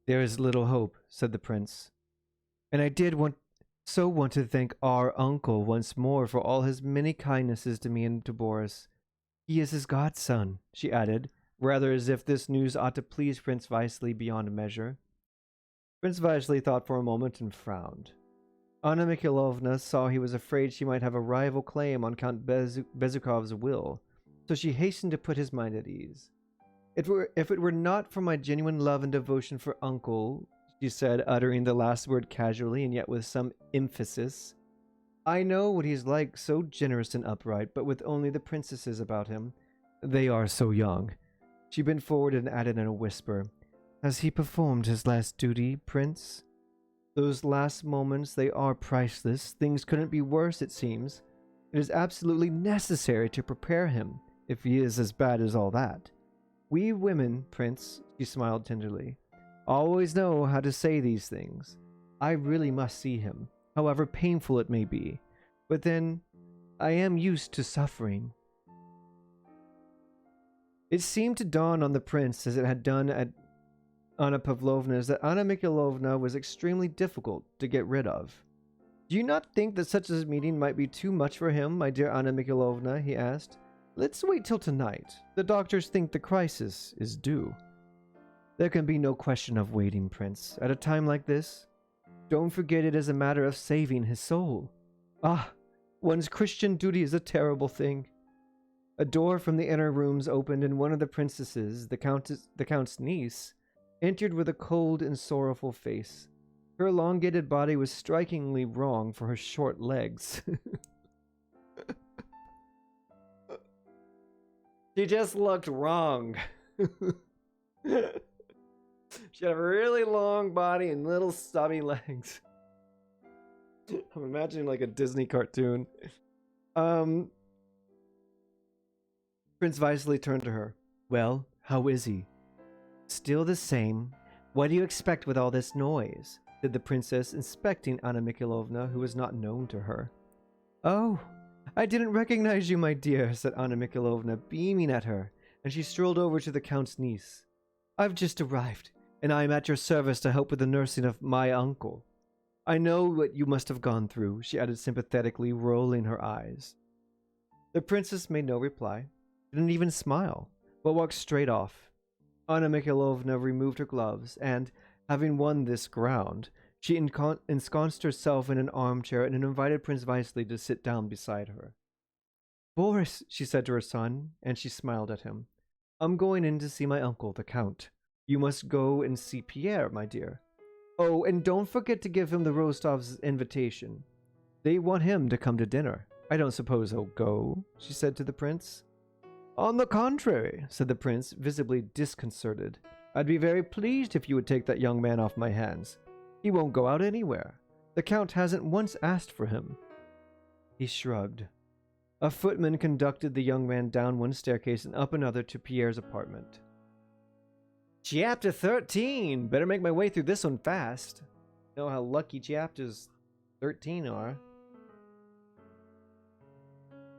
Speaker 1: There is little hope, said the prince, and I did want to thank our uncle once more for all his many kindnesses to me and to Boris. He is his godson, she added, rather as if this news ought to please Prince Vasily beyond measure. Prince Vasily thought for a moment and frowned. Anna Mikhailovna saw he was afraid she might have a rival claim on Count Bezukov's will, so she hastened to put his mind at ease. If it were not for my genuine love and devotion for Uncle, she said, uttering the last word casually and yet with some emphasis, I know what he's like, so generous and upright, but with only the princesses about him. They are so young. She bent forward and added in a whisper, Has he performed his last duty, Prince? Those last moments, they are priceless. Things couldn't be worse, it seems. It is absolutely necessary to prepare him, if he is as bad as all that. We women, Prince, she smiled tenderly, always know how to say these things. I really must see him, however painful it may be. But then, I am used to suffering. It seemed to dawn on the prince, as it had done at Anna Pavlovna's, that Anna Mikhailovna was extremely difficult to get rid of. Do you not think that such a meeting might be too much for him, my dear Anna Mikhailovna? He asked. Let's wait till tonight. The doctors think the crisis is due. There can be no question of waiting, Prince, at a time like this. Don't forget it is a matter of saving his soul. Ah, one's Christian duty is a terrible thing. A door from the inner rooms opened, and one of the princesses, the count's niece, entered with a cold and sorrowful face. Her elongated body was strikingly wrong for her short legs. She just looked wrong. She had a really long body and little stubby legs. I'm imagining like a Disney cartoon. Prince Vasily turned to her. Well, how is he? Still the same. What do you expect with all this noise? Said the princess, inspecting Anna Mikhailovna, who was not known to her. Oh, I didn't recognize you, my dear, said Anna Mikhailovna, beaming at her, and she strolled over to the count's niece. I've just arrived, and I am at your service to help with the nursing of my uncle. I know what you must have gone through, she added sympathetically, rolling her eyes. The princess made no reply, didn't even smile, but walked straight off. Anna Mikhailovna removed her gloves, and, having won this ground, she ensconced herself in an armchair and invited Prince Vasily to sit down beside her. Boris, she said to her son, and she smiled at him. I'm going in to see my uncle, the Count. You must go and see Pierre, my dear. Oh, and don't forget to give him the Rostov's invitation. They want him to come to dinner. I don't suppose he'll go, she said to the prince. On the contrary, said the prince, visibly disconcerted. I'd be very pleased if you would take that young man off my hands. He won't go out anywhere. The Count hasn't once asked for him. He shrugged. A footman conducted the young man down one staircase and up another to Pierre's apartment. Chapter 13! Better make my way through this one fast. You know how lucky chapters 13 are.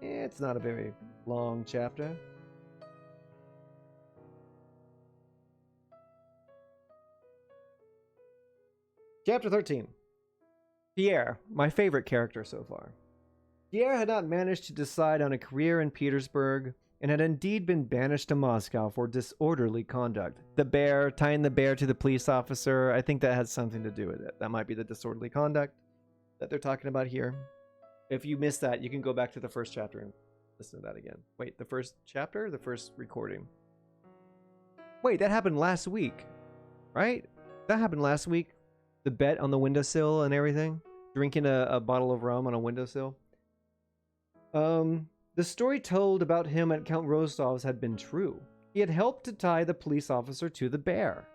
Speaker 1: It's not a very long chapter. Chapter 13. Pierre, my favorite character so far. Pierre had not managed to decide on a career in Petersburg and had indeed been banished to Moscow for disorderly conduct. Tying the bear to the police officer, I think that has something to do with it. That might be the disorderly conduct that they're talking about here. If you missed that, you can go back to the first chapter and listen to that again. Wait, the first chapter? The first recording. Wait, that happened last week, right? That happened last week. The bet on the windowsill and everything. Drinking a bottle of rum on a windowsill. The story told about him at Count Rostov's had been true. He had helped to tie the police officer to the bear.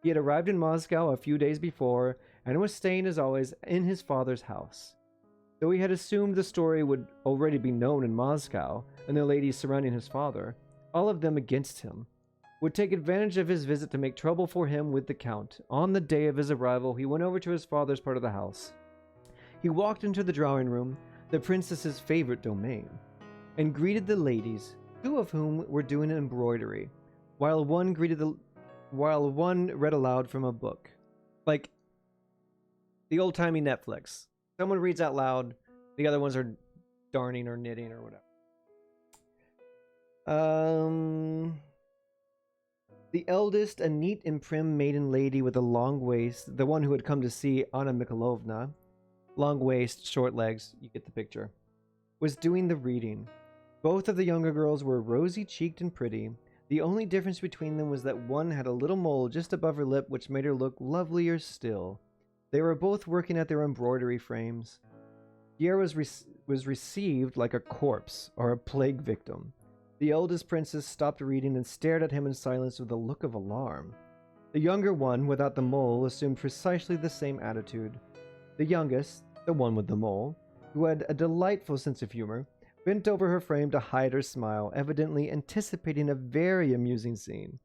Speaker 1: He had arrived in Moscow a few days before and was staying, as always, in his father's house. Though he had assumed the story would already be known in Moscow and the ladies surrounding his father, all of them against him, would take advantage of his visit to make trouble for him with the Count. On the day of his arrival, he went over to his father's part of the house. He walked into the drawing room, the princess's favorite domain, and greeted the ladies, two of whom were doing embroidery, while one read aloud from a book. Like the old-timey Netflix. Someone reads out loud, the other ones are darning or knitting or whatever. The eldest, a neat and prim maiden lady with a long waist, the one who had come to see Anna Mikhailovna, long waist, short legs, you get the picture, was doing the reading. Both of the younger girls were rosy-cheeked and pretty. The only difference between them was that one had a little mole just above her lip, which made her look lovelier still. They were both working at their embroidery frames. Pierre was received like a corpse or a plague victim. The eldest princess stopped reading and stared at him in silence with a look of alarm. The younger one, without the mole, assumed precisely the same attitude. The youngest, the one with the mole, who had a delightful sense of humor, bent over her frame to hide her smile, evidently anticipating a very amusing scene.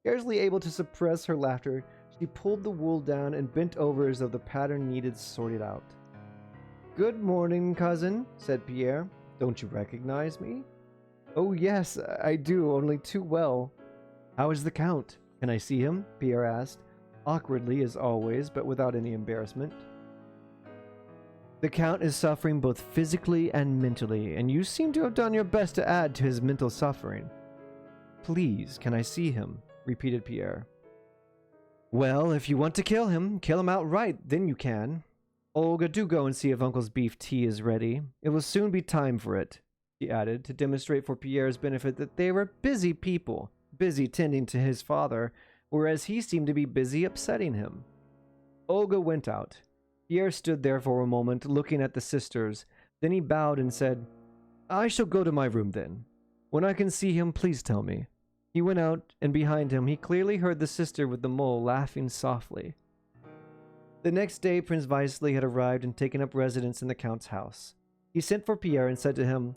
Speaker 1: Scarcely able to suppress her laughter, she pulled the wool down and bent over as though the pattern needed sorted out. "Good morning, cousin," said Pierre. "Don't you recognize me?" "Oh yes, I do, only too well." "How is the Count? Can I see him?" Pierre asked, awkwardly as always, but without any embarrassment. "The Count is suffering both physically and mentally, and you seem to have done your best to add to his mental suffering." "Please, can I see him?" repeated Pierre. "Well, if you want to kill him outright, then you can. Olga, do go and see if Uncle's beef tea is ready. It will soon be time for it," she added, to demonstrate for Pierre's benefit that they were busy people, busy tending to his father, whereas he seemed to be busy upsetting him. Olga went out. Pierre stood there for a moment, looking at the sisters. Then he bowed and said, "I shall go to my room then. When I can see him, please tell me." He went out, and behind him he clearly heard the sister with the mole laughing softly. The next day Prince Vasily had arrived and taken up residence in the Count's house. He sent for Pierre and said to him,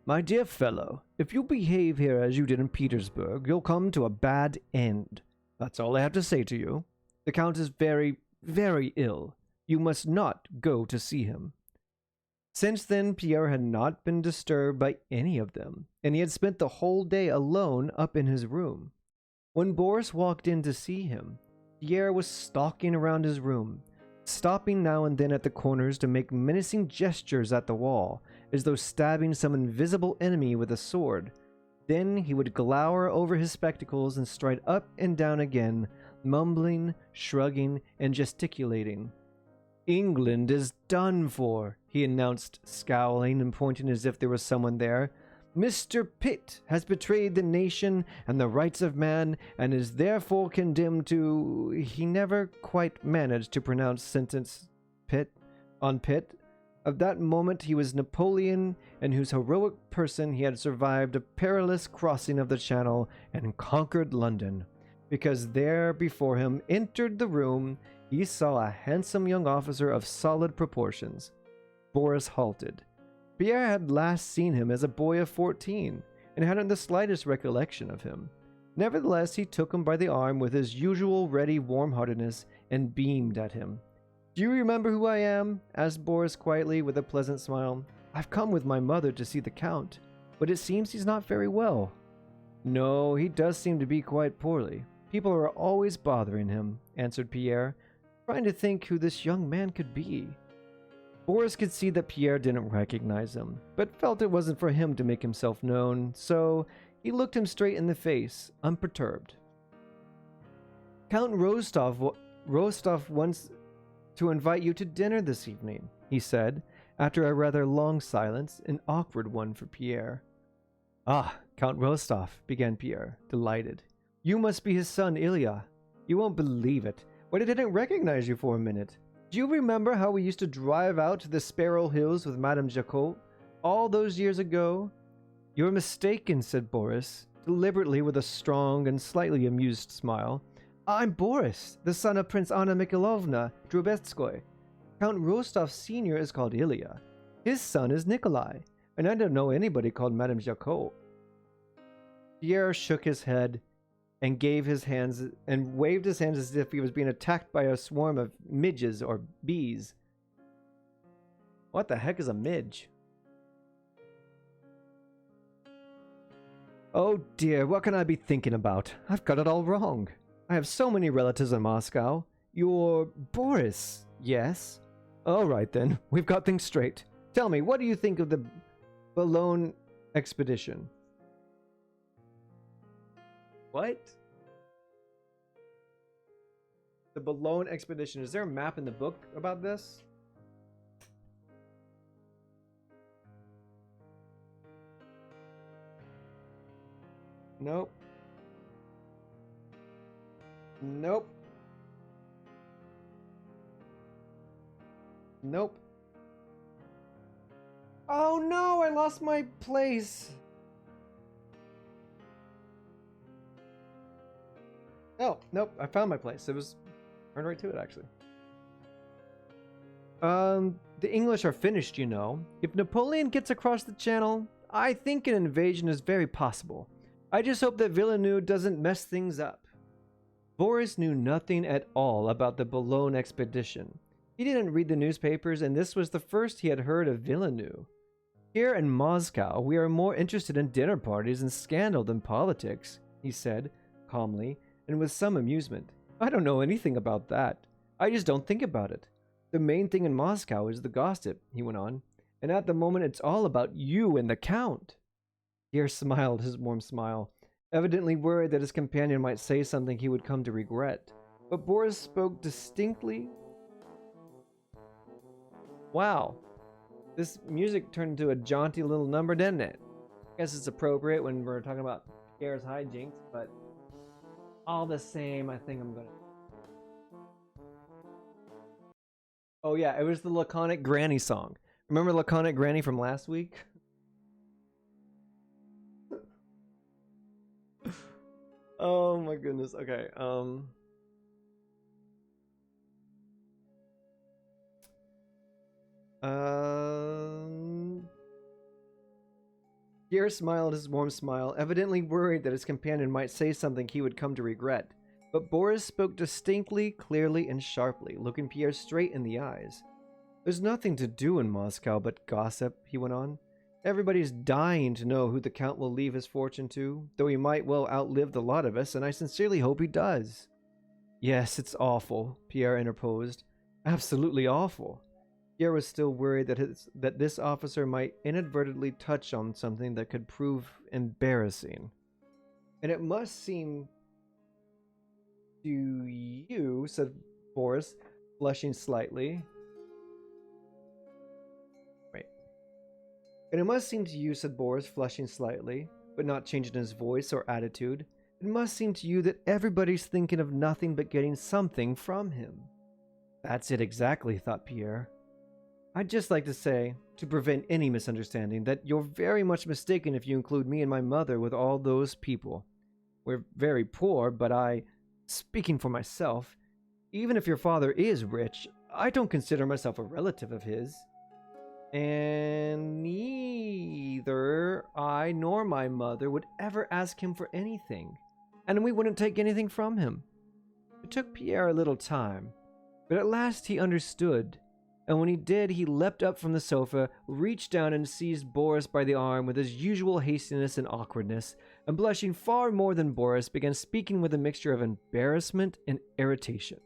Speaker 1: "My dear fellow, if you behave here as you did in Petersburg, you'll come to a bad end. That's all I have to say to you. The Count is very, very ill. You must not go to see him." Since then, Pierre had not been disturbed by any of them, and he had spent the whole day alone up in his room. When Boris walked in to see him, Pierre was stalking around his room, stopping now and then at the corners to make menacing gestures at the wall, as though stabbing some invisible enemy with a sword. Then he would glower over his spectacles and stride up and down again, mumbling, shrugging, and gesticulating. "England is done for," he announced, scowling and pointing as if there was someone there. "Mr. Pitt has betrayed the nation and the rights of man, and is therefore condemned to—" He never quite managed to pronounce sentence Pitt on Pitt. Of that moment he was Napoleon, in whose heroic person he had survived a perilous crossing of the Channel and conquered London, because there before him entered the room he saw a handsome young officer of solid proportions. Boris halted. Pierre had last seen him as a boy of 14, and hadn't the slightest recollection of him. Nevertheless, he took him by the arm with his usual ready warm-heartedness and beamed at him. "Do you remember who I am?" asked Boris quietly with a pleasant smile. "I've come with my mother to see the Count, but it seems he's not very well." "No, he does seem to be quite poorly. People are always bothering him," answered Pierre, trying to think who this young man could be. Boris could see that Pierre didn't recognize him, but felt it wasn't for him to make himself known, so he looked him straight in the face, unperturbed. "Count Rostov wants to invite you to dinner this evening," he said, after a rather long silence, an awkward one for Pierre. "Ah, Count Rostov," began Pierre, delighted. "You must be his son, Ilya. You won't believe it, but I didn't recognize you for a minute. Do you remember how we used to drive out to the Sparrow Hills with Madame Jacot all those years ago?" "You're mistaken," said Boris, deliberately with a strong and slightly amused smile. I'm Boris, the son of Prince Anna Mikhailovna Drubetskoy. Count Rostov Sr. is called Ilya. His son is Nikolai, and I don't know anybody called Madame Jacot. Pierre shook his head and waved his hands as if he was being attacked by a swarm of midges or bees. What the heck is a midge? Oh dear, what can I be thinking about? I've got it all wrong. I have so many relatives in Moscow. You're Boris, yes? All right then, we've got things straight. Tell me, what do you think of the Boulogne expedition? What? The Boulogne expedition. Is there a map in the book about this? Nope. Nope. Nope. Oh no, I lost my place. Oh, nope, I found my place. It was turned right to it, actually. The English are finished, you know. If Napoleon gets across the channel, I think an invasion is very possible. I just hope that Villeneuve doesn't mess things up. Boris knew nothing at all about the Boulogne expedition. He didn't read the newspapers, and this was the first he had heard of Villeneuve. Here in Moscow, we are more interested in dinner parties and scandal than politics, he said, calmly, and with some amusement. I don't know anything about that. I just don't think about it. The main thing in Moscow is the gossip, he went on, and at the moment it's all about you and the Count. Pierre smiled his warm smile, evidently worried that his companion might say something he would come to regret. But Boris spoke distinctly. Wow. This music turned into a jaunty little number, didn't it? I guess it's appropriate when we're talking about Pierre's hijinks, but all the same, I think I'm gonna... Oh yeah, it was the Laconic Granny song. Remember Laconic Granny from last week? Oh my goodness. Okay. Pierre smiled his warm smile, evidently worried that his companion might say something he would come to regret. But Boris spoke distinctly, clearly, and sharply, looking Pierre straight in the eyes. There's nothing to do in Moscow but gossip, he went on. Everybody's dying to know who the Count will leave his fortune to, though he might well outlive the lot of us, and I sincerely hope he does. Yes, it's awful, Pierre interposed. Absolutely awful. Pierre was still worried that this officer might inadvertently touch on something that could prove embarrassing. And it must seem to you, said Boris, blushing slightly. And it must seem to you, said Boris, flushing slightly, but not changing his voice or attitude. It must seem to you that everybody's thinking of nothing but getting something from him. That's it exactly, thought Pierre. I'd just like to say, to prevent any misunderstanding, that you're very much mistaken if you include me and my mother with all those people. We're very poor, but speaking for myself, even if your father is rich, I don't consider myself a relative of his. And neither I nor my mother would ever ask him for anything, and we wouldn't take anything from him. It took Pierre a little time, but at last he understood, and when he did, he leapt up from the sofa, reached down and seized Boris by the arm with his usual hastiness and awkwardness, and blushing far more than Boris, began speaking with a mixture of embarrassment and irritation.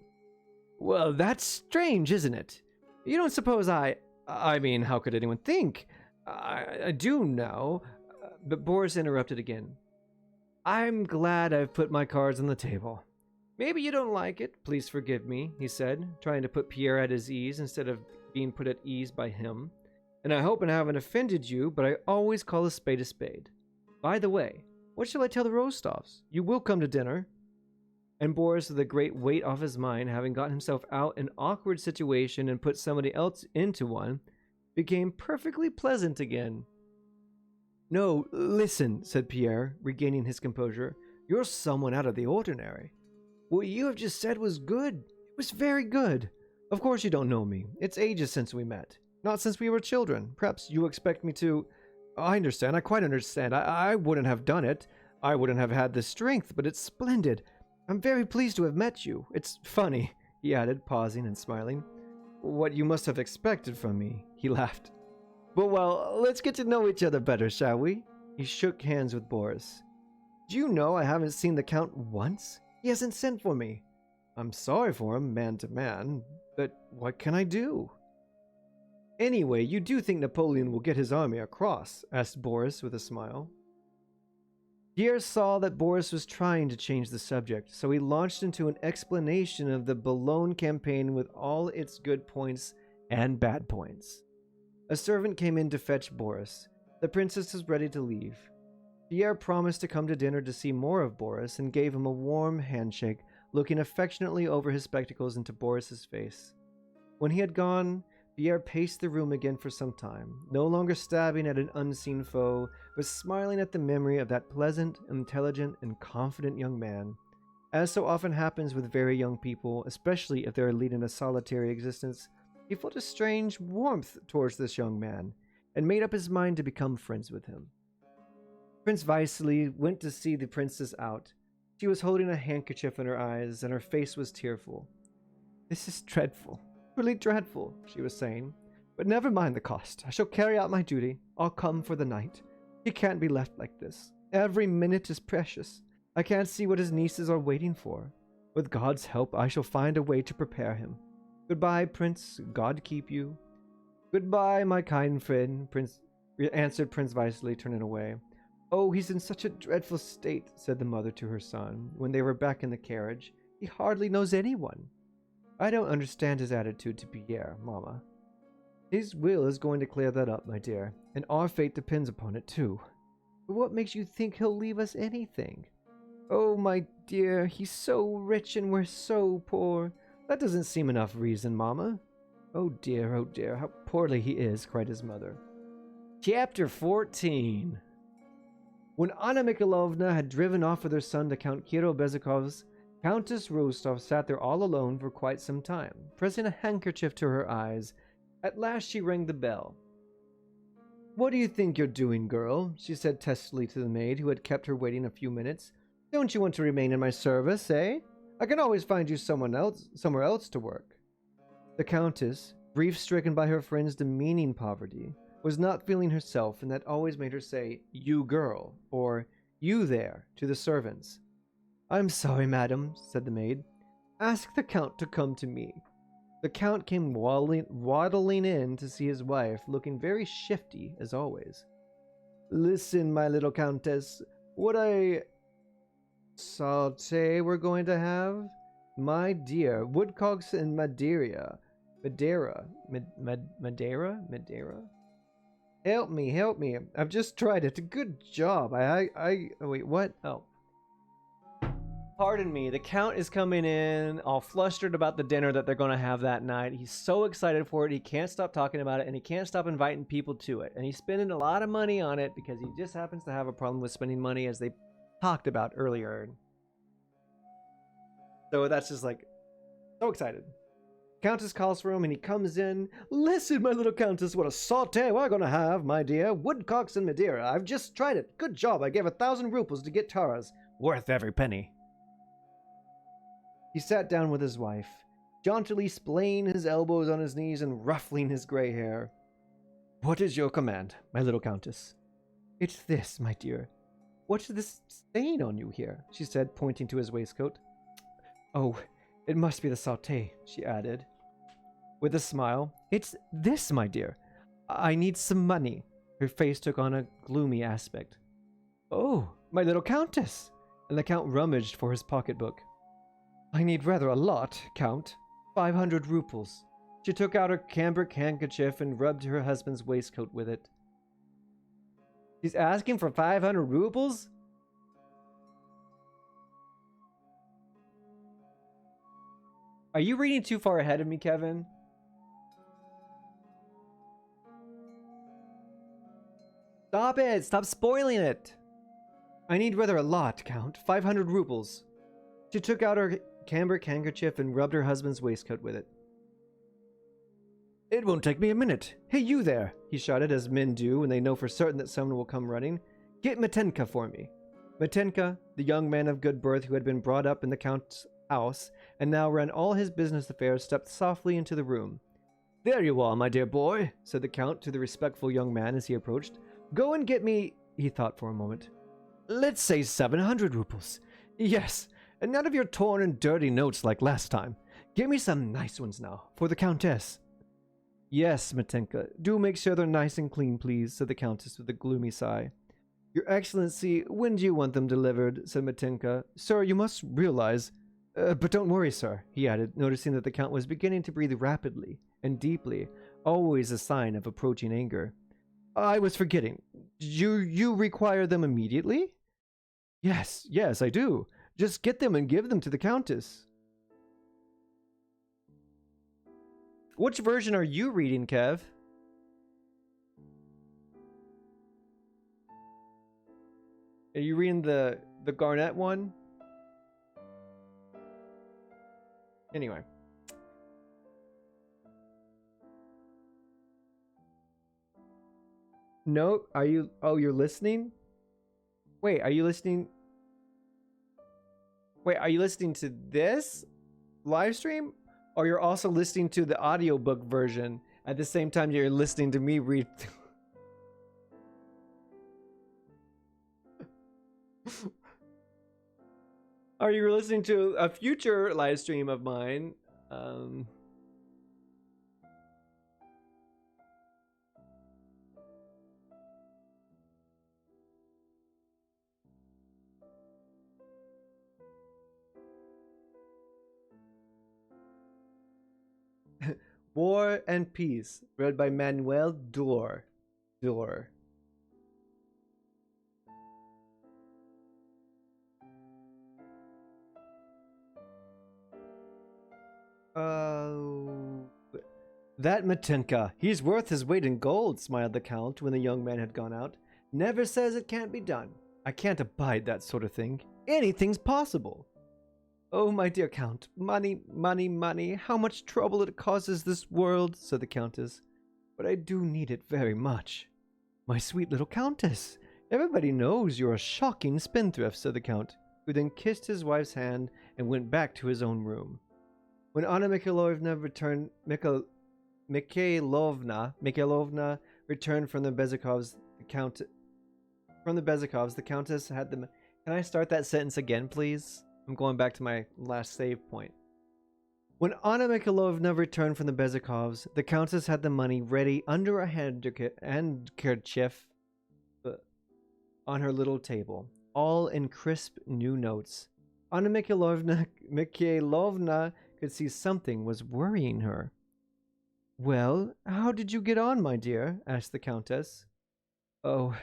Speaker 1: Well, that's strange, isn't it? You don't suppose I mean, how could anyone think? I do know. But Boris interrupted again. I'm glad I've put my cards on the table. Maybe you don't like it. Please forgive me, he said, trying to put Pierre at his ease instead of being put at ease by him. And I hope I haven't offended you, but I always call a spade a spade. By the way, what shall I tell the Rostovs? You will come to dinner. And Boris, with a great weight off his mind, having gotten himself out an awkward situation and put somebody else into one, became perfectly pleasant again. No, listen, said Pierre, regaining his composure. You're someone out of the ordinary. What you have just said was good. It was very good. Of course you don't know me. It's ages since we met. Not since we were children. Perhaps you expect me to... I understand. I quite understand. I wouldn't have done it. I wouldn't have had the strength, but it's splendid. I'm very pleased to have met you. It's funny, he added, pausing and smiling. What you must have expected from me, he laughed. But well, let's get to know each other better, shall we? He shook hands with Boris. Do you know I haven't seen the Count once? He hasn't sent for me. I'm sorry for him, man to man, but what can I do? Anyway, you do think Napoleon will get his army across? Asked Boris with a smile. Pierre saw that Boris was trying to change the subject, so he launched into an explanation of the Boulogne campaign with all its good points and bad points. A servant came in to fetch Boris. The princess was ready to leave. Pierre promised to come to dinner to see more of Boris and gave him a warm handshake, looking affectionately over his spectacles into Boris's face. When he had gone, Pierre paced the room again for some time, no longer stabbing at an unseen foe, but smiling at the memory of that pleasant, intelligent, and confident young man. As so often happens with very young people, especially if they are leading a solitary existence, he felt a strange warmth towards this young man, and made up his mind to become friends with him. Prince Vasily went to see the princess out. She was holding a handkerchief in her eyes, and her face was tearful. This is dreadful. Really dreadful, she was saying. But never mind the cost. I shall carry out my duty. I'll come for the night. He can't be left like this. Every minute is precious. I can't see what his nieces are waiting for. With God's help, I shall find a way to prepare him. Goodbye, Prince. God keep you. Goodbye, my kind friend, answered Prince Vasily, turning away. Oh, he's in such a dreadful state, said the mother to her son, when they were back in the carriage. He hardly knows anyone. I don't understand his attitude to Pierre, Mama. His will is going to clear that up, my dear, and our fate depends upon it, too. But what makes you think he'll leave us anything? Oh, my dear, he's so rich and we're so poor. That doesn't seem enough reason, Mama. Oh dear, how poorly he is, cried his mother. Chapter 14. When Anna Mikhailovna had driven off with her son to Count Kirill Bezukov's, Countess Rostov sat there all alone for quite some time, pressing a handkerchief to her eyes. At last she rang the bell. What do you think you're doing, girl? She said testily to the maid, who had kept her waiting a few minutes. Don't you want to remain in my service, eh? I can always find you somewhere else to work. The Countess, grief-stricken by her friend's demeaning poverty, was not feeling herself, and that always made her say, you girl, or you there, to the servants. I'm sorry, madam, said the maid. Ask the Count to come to me. The Count came waddling in to see his wife, looking very shifty, as always. Listen, my little Countess, what a sauté we're going to have? My dear, woodcocks and Madeira. Help me. I've just tried it. Good job. Wait, what? Oh. Pardon me, the Count is coming in all flustered about the dinner that they're going to have that night. He's so excited for it, he can't stop talking about it, and he can't stop inviting people to it. And he's spending a lot of money on it because he just happens to have a problem with spending money, as they talked about earlier. So that's just like, so excited. Countess calls for him, and he comes in. Listen, my little Countess, what a sauté we're going to have, my dear. Woodcocks and Madeira. I've just tried it. Good job. I gave 1,000 rubles to get Tara's. Worth every penny. He sat down with his wife, jauntily splaying his elbows on his knees and ruffling his gray hair. What is your command, my little Countess? It's this, my dear. What's this stain on you here? She said, pointing to his waistcoat. Oh, it must be the sauté, she added. With a smile, it's this, my dear. I need some money. Her face took on a gloomy aspect. Oh, my little Countess! And the Count rummaged for his pocketbook. I need rather a lot, Count. 500 rubles. She took out her cambric handkerchief and rubbed her husband's waistcoat with it. She's asking for 500 rubles? Are you reading too far ahead of me, Kevin? Stop it! Stop spoiling it! I need rather a lot, Count. 500 rubles. She took out her cambric handkerchief and rubbed her husband's waistcoat with it. It won't take me a minute. Hey, you there, he shouted, as men do when they know for certain that someone will come running. Get Matenka for me. Matenka, the young man of good birth who had been brought up in the Count's house and now ran all his business affairs, stepped softly into the room. There you are, my dear boy, said the Count to the respectful young man as he approached. Go and get me, he thought for a moment. Let's say 700 rupees. Yes, and none of your torn and dirty notes like last time. Give me some nice ones now, for the Countess. Yes, Matenka, do make sure they're nice and clean, please, said the Countess with a gloomy sigh. Your Excellency, when do you want them delivered? Said Matenka. Sir, you must realize... but don't worry, sir, he added, noticing that the Count was beginning to breathe rapidly and deeply, always a sign of approaching anger. I was forgetting. You require them immediately? Yes, I do. Just get them and give them to the Countess. Which version are you reading, Kev? Are you reading the Garnet one? Anyway. No, are you... Oh, you're listening? Wait, are you listening... Wait, are you listening to this live stream? Or you're also listening to the audiobook version at the same time you're listening to me read... Are you listening to a future live stream of mine? War and Peace, read by Manuel Dor. That Matenka, he's worth his weight in gold, smiled the Count when the young man had gone out. Never says it can't be done. I can't abide that sort of thing. Anything's possible. Oh, my dear Count, money, money, money, how much trouble it causes this world, said the Countess. But I do need it very much. My sweet little Countess, everybody knows you're a shocking spendthrift, said the Count, who then kissed his wife's hand and went back to his own room. When Anna Mikhailovna returned, Mikhailovna returned from the Bezukovs, the Countess had them. Can I start that sentence again, please? I'm going back to my last save point. When Anna Mikhailovna returned from the Bezukovs, the Countess had the money ready under a handkerchief on her little table, all in crisp new notes. Anna Mikhailovna could see something was worrying her. Well, how did you get on, my dear? Asked the Countess. Oh,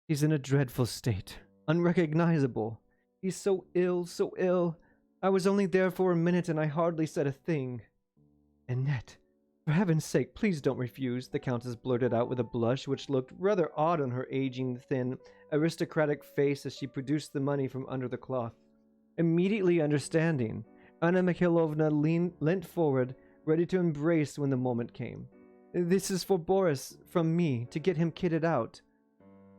Speaker 1: he's in a dreadful state, unrecognizable. He's so ill, so ill. I was only there for a minute and I hardly said a thing. Annette, for heaven's sake, please don't refuse, the Countess blurted out with a blush which looked rather odd on her aging, thin, aristocratic face as she produced the money from under the cloth. Immediately understanding, Anna Mikhailovna leant forward, ready to embrace when the moment came. This is for Boris, from me, to get him kitted out.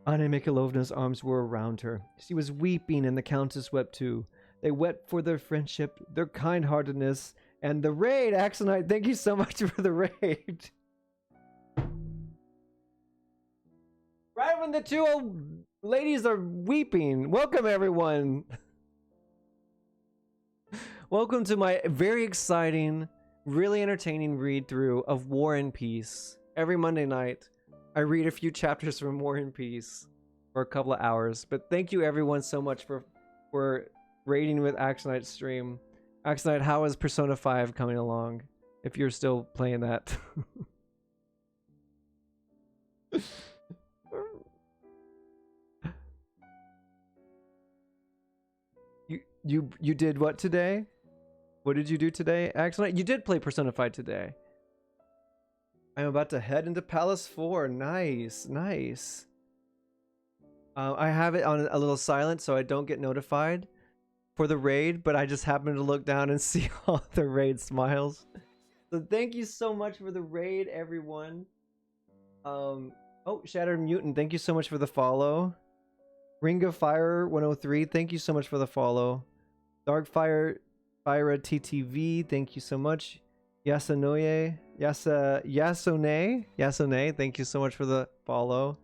Speaker 1: Anna Mikhailovna's arms were around her. She was weeping, and the Countess wept too. They wept for their friendship, their kind-heartedness, and the raid. Axonite, thank you so much for the raid. Right when the two old ladies are weeping. Welcome, everyone. Welcome to my very exciting, really entertaining read-through of War and Peace. Every Monday night, I read a few chapters from War and Peace for a couple of hours. But thank you everyone so much for raiding with Axonite's stream. Axonite, how is Persona 5 coming along? If you're still playing that. You did what today? What did you do today, Axonite? You did play Persona 5 today. I'm about to head into Palace 4. Nice, nice. I have it on a little silent so I don't get notified. for the raid, but I just happened to look down and see all the raid smiles. So thank you so much for the raid, everyone. Oh, Shattered Mutant, thank you so much for the follow. Ring of Fire 103, thank you so much for the follow. Darkfire Fyra TTV, thank you so much. Yasone, thank you so much for the follow.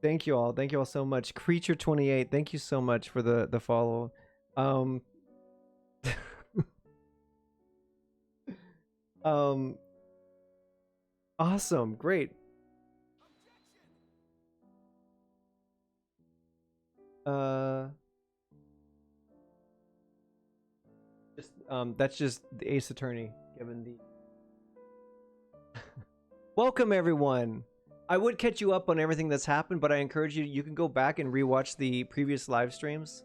Speaker 1: Thank you all so much. Creature 28, thank you so much for the follow. Awesome, great. That's just the Ace Attorney given the welcome everyone. I would catch you up on everything that's happened, but I encourage you can go back and rewatch the previous live streams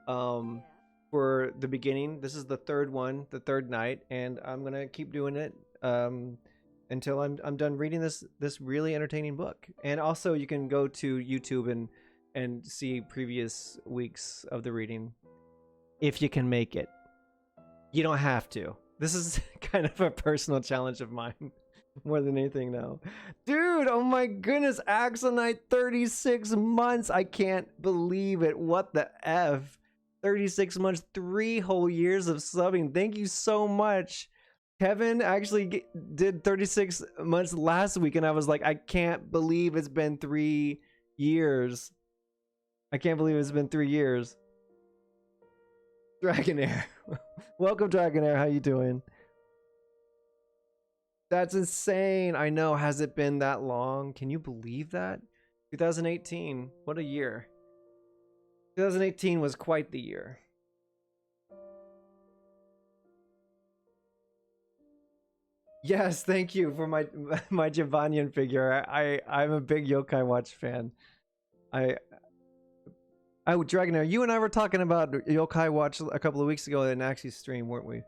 Speaker 1: for the beginning. This is the third one, the third night, and I'm gonna keep doing it until I'm done reading this really entertaining book. And also you can go to YouTube and see previous weeks of the reading if you can make it. You don't have to. This is kind of a personal challenge of mine more than anything now. Dude, oh my goodness, Axonite 36 months. I can't believe it. What the F? 36 months, 3 whole years of subbing. Thank you so much. Kevin actually did 36 months last week, and I was like, I can't believe it's been 3 years. I can't believe it's been 3 years. Dragonair. Welcome, Dragonair. How you doing? That's insane. I know. Has it been that long? Can you believe that? 2018. What a year. 2018 was quite the year. Yes, thank you for my Javanian figure. I'm a big Yokai Watch fan. Dragonair, you and I were talking about Yokai Watch a couple of weeks ago in Naxi's stream, weren't we?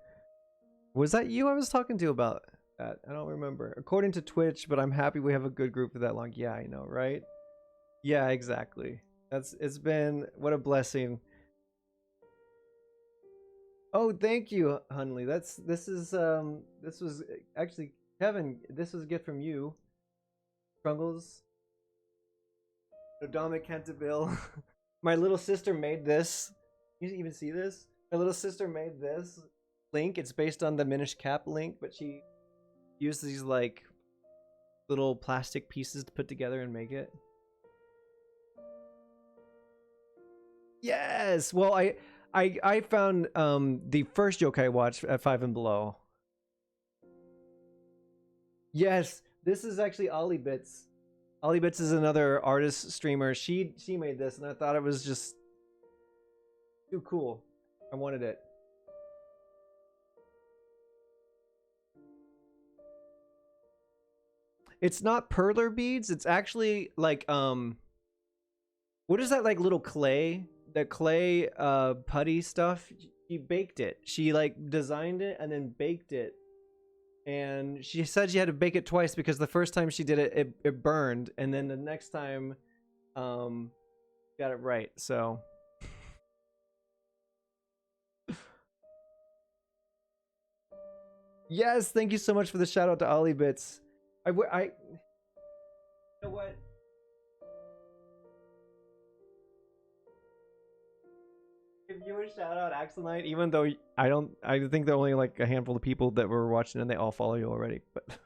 Speaker 1: Was that you I was talking to about that? I don't remember. According to Twitch, but I'm happy we have a good group for that long. Yeah, I know, right? Yeah, exactly. It's been what a blessing. Oh, thank you, Hunley. This was actually Kevin. This was a gift from you. Trungles. Nodamic Cantabile. My little sister made this. You even see this? My little sister made this link. It's based on the Minish Cap link, but she used these like little plastic pieces to put together and make it. Yes. Well, I found the first Yokai Watch at 5 and Below. Yes, this is actually Ollie Bits. Ollie Bits is another artist streamer. She made this, and I thought it was just too cool. I wanted it. It's not perler beads. It's actually like what is that like little clay? The clay putty stuff. She baked it. She like designed it and then baked it. And she said she had to bake it twice because the first time she did it, it burned, and then the next time got it right. So yes, thank you so much for the shout out to Ollie Bits. You know what? Give you a shout out, Axonite, even though I think there are only like a handful of people that were watching and they all follow you already, but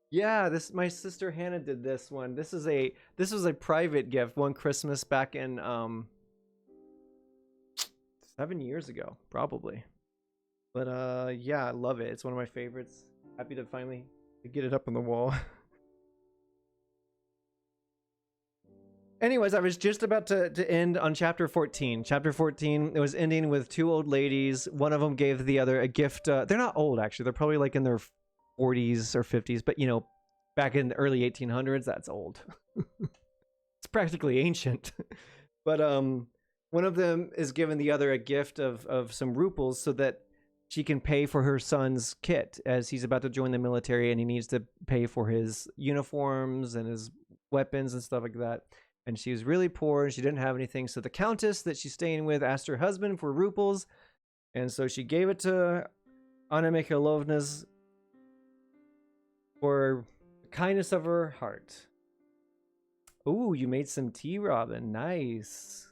Speaker 1: yeah, my sister Hannah did this one. This was a private gift one Christmas back in 7 years ago, probably. But yeah, I love it. It's one of my favorites. Happy to finally get it up on the wall. Anyways, I was just about to end on chapter 14. Chapter 14, it was ending with 2 old ladies. One of them gave the other a gift. They're not old, actually. They're probably like in their 40s or 50s. But, you know, back in the early 1800s, that's old. It's practically ancient. But one of them is giving the other a gift of some ruples so that she can pay for her son's kit as he's about to join the military and he needs to pay for his uniforms and his weapons and stuff like that. And she was really poor and she didn't have anything. So the countess that she's staying with asked her husband for ruples. And so she gave it to Anna Mikhailovna's for the kindness of her heart. Ooh, you made some tea, Robin. Nice.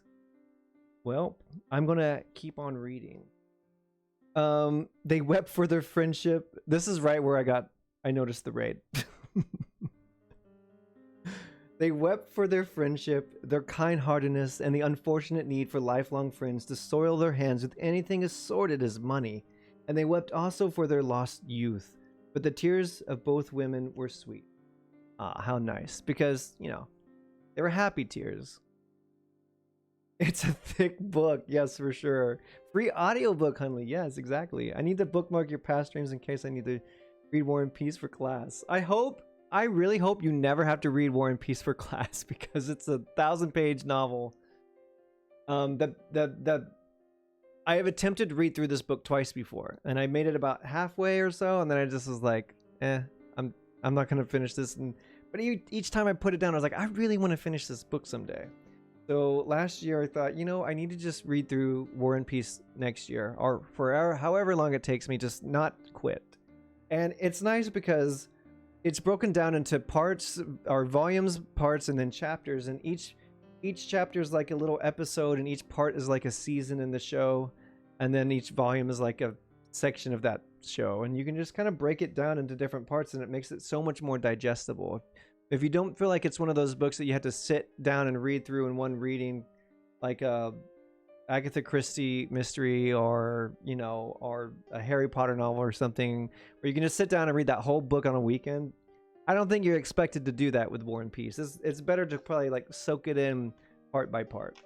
Speaker 1: Well, I'm going to keep on reading. They wept for their friendship. This is right where I noticed the raid. They wept for their friendship, their kind-heartedness, and the unfortunate need for lifelong friends to soil their hands with anything as sordid as money. And they wept also for their lost youth. But the tears of both women were sweet. Ah, how nice. Because, you know, they were happy tears. It's a thick book, yes, for sure. Free audiobook, Hunley. Yes, exactly. I need to bookmark your past streams in case I need to read War and Peace for class. I really hope you never have to read War and Peace for class because it's a 1,000-page novel. I have attempted to read through this book twice before, and I made it about halfway or so, and then I just was like, I'm not gonna finish this. But each time I put it down, I was like, I really want to finish this book someday. So last year I thought, you know, I need to just read through War and Peace next year, or for however long it takes me, just not quit. And it's nice because it's broken down into parts, or volumes, parts, and then chapters, and each chapter is like a little episode, and each part is like a season in the show, and then each volume is like a section of that show, and you can just kind of break it down into different parts, and it makes it so much more digestible. If you don't feel like it's one of those books that you have to sit down and read through in one reading, like a Agatha Christie mystery, or, you know, or a Harry Potter novel or something, where you can just sit down and read that whole book on a weekend, I don't think you're expected to do that with War and Peace. It's better to probably like soak it in part by part.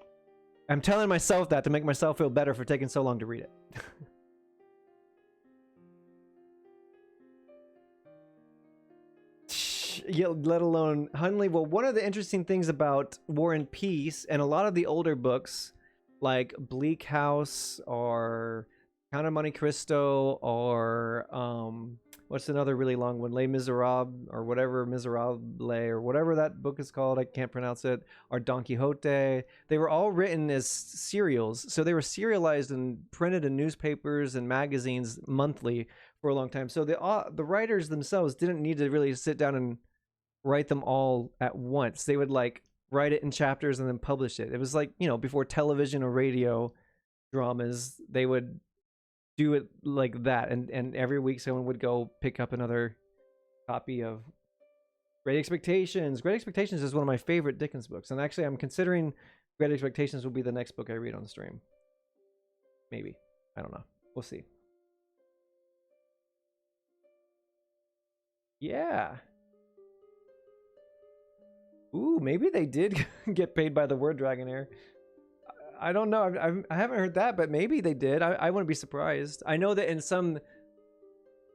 Speaker 1: I'm telling myself that to make myself feel better for taking so long to read it. Yeah, let alone Hunley. Well, one of the interesting things about War and Peace and a lot of the older books like Bleak House or Count of Monte Cristo or what's another really long one, Les Miserables or whatever, Miserable or whatever that book is called, I can't pronounce it, or Don Quixote, they were all written as serials. So they were serialized and printed in newspapers and magazines monthly for a long time. So the writers themselves didn't need to really sit down and write them all at once. They would like write it in chapters and then publish it. It was like, you know, before television or radio dramas, they would do it like that, and every week someone would go pick up another copy of Great Expectations. Great Expectations is one of my favorite Dickens books, and actually I'm considering Great Expectations will be the next book I read on the stream. Maybe. I don't know. We'll see. Yeah. Ooh, maybe they did get paid by the Word Dragonair. I don't know. I haven't heard that, but maybe they did. I wouldn't be surprised. I know that in some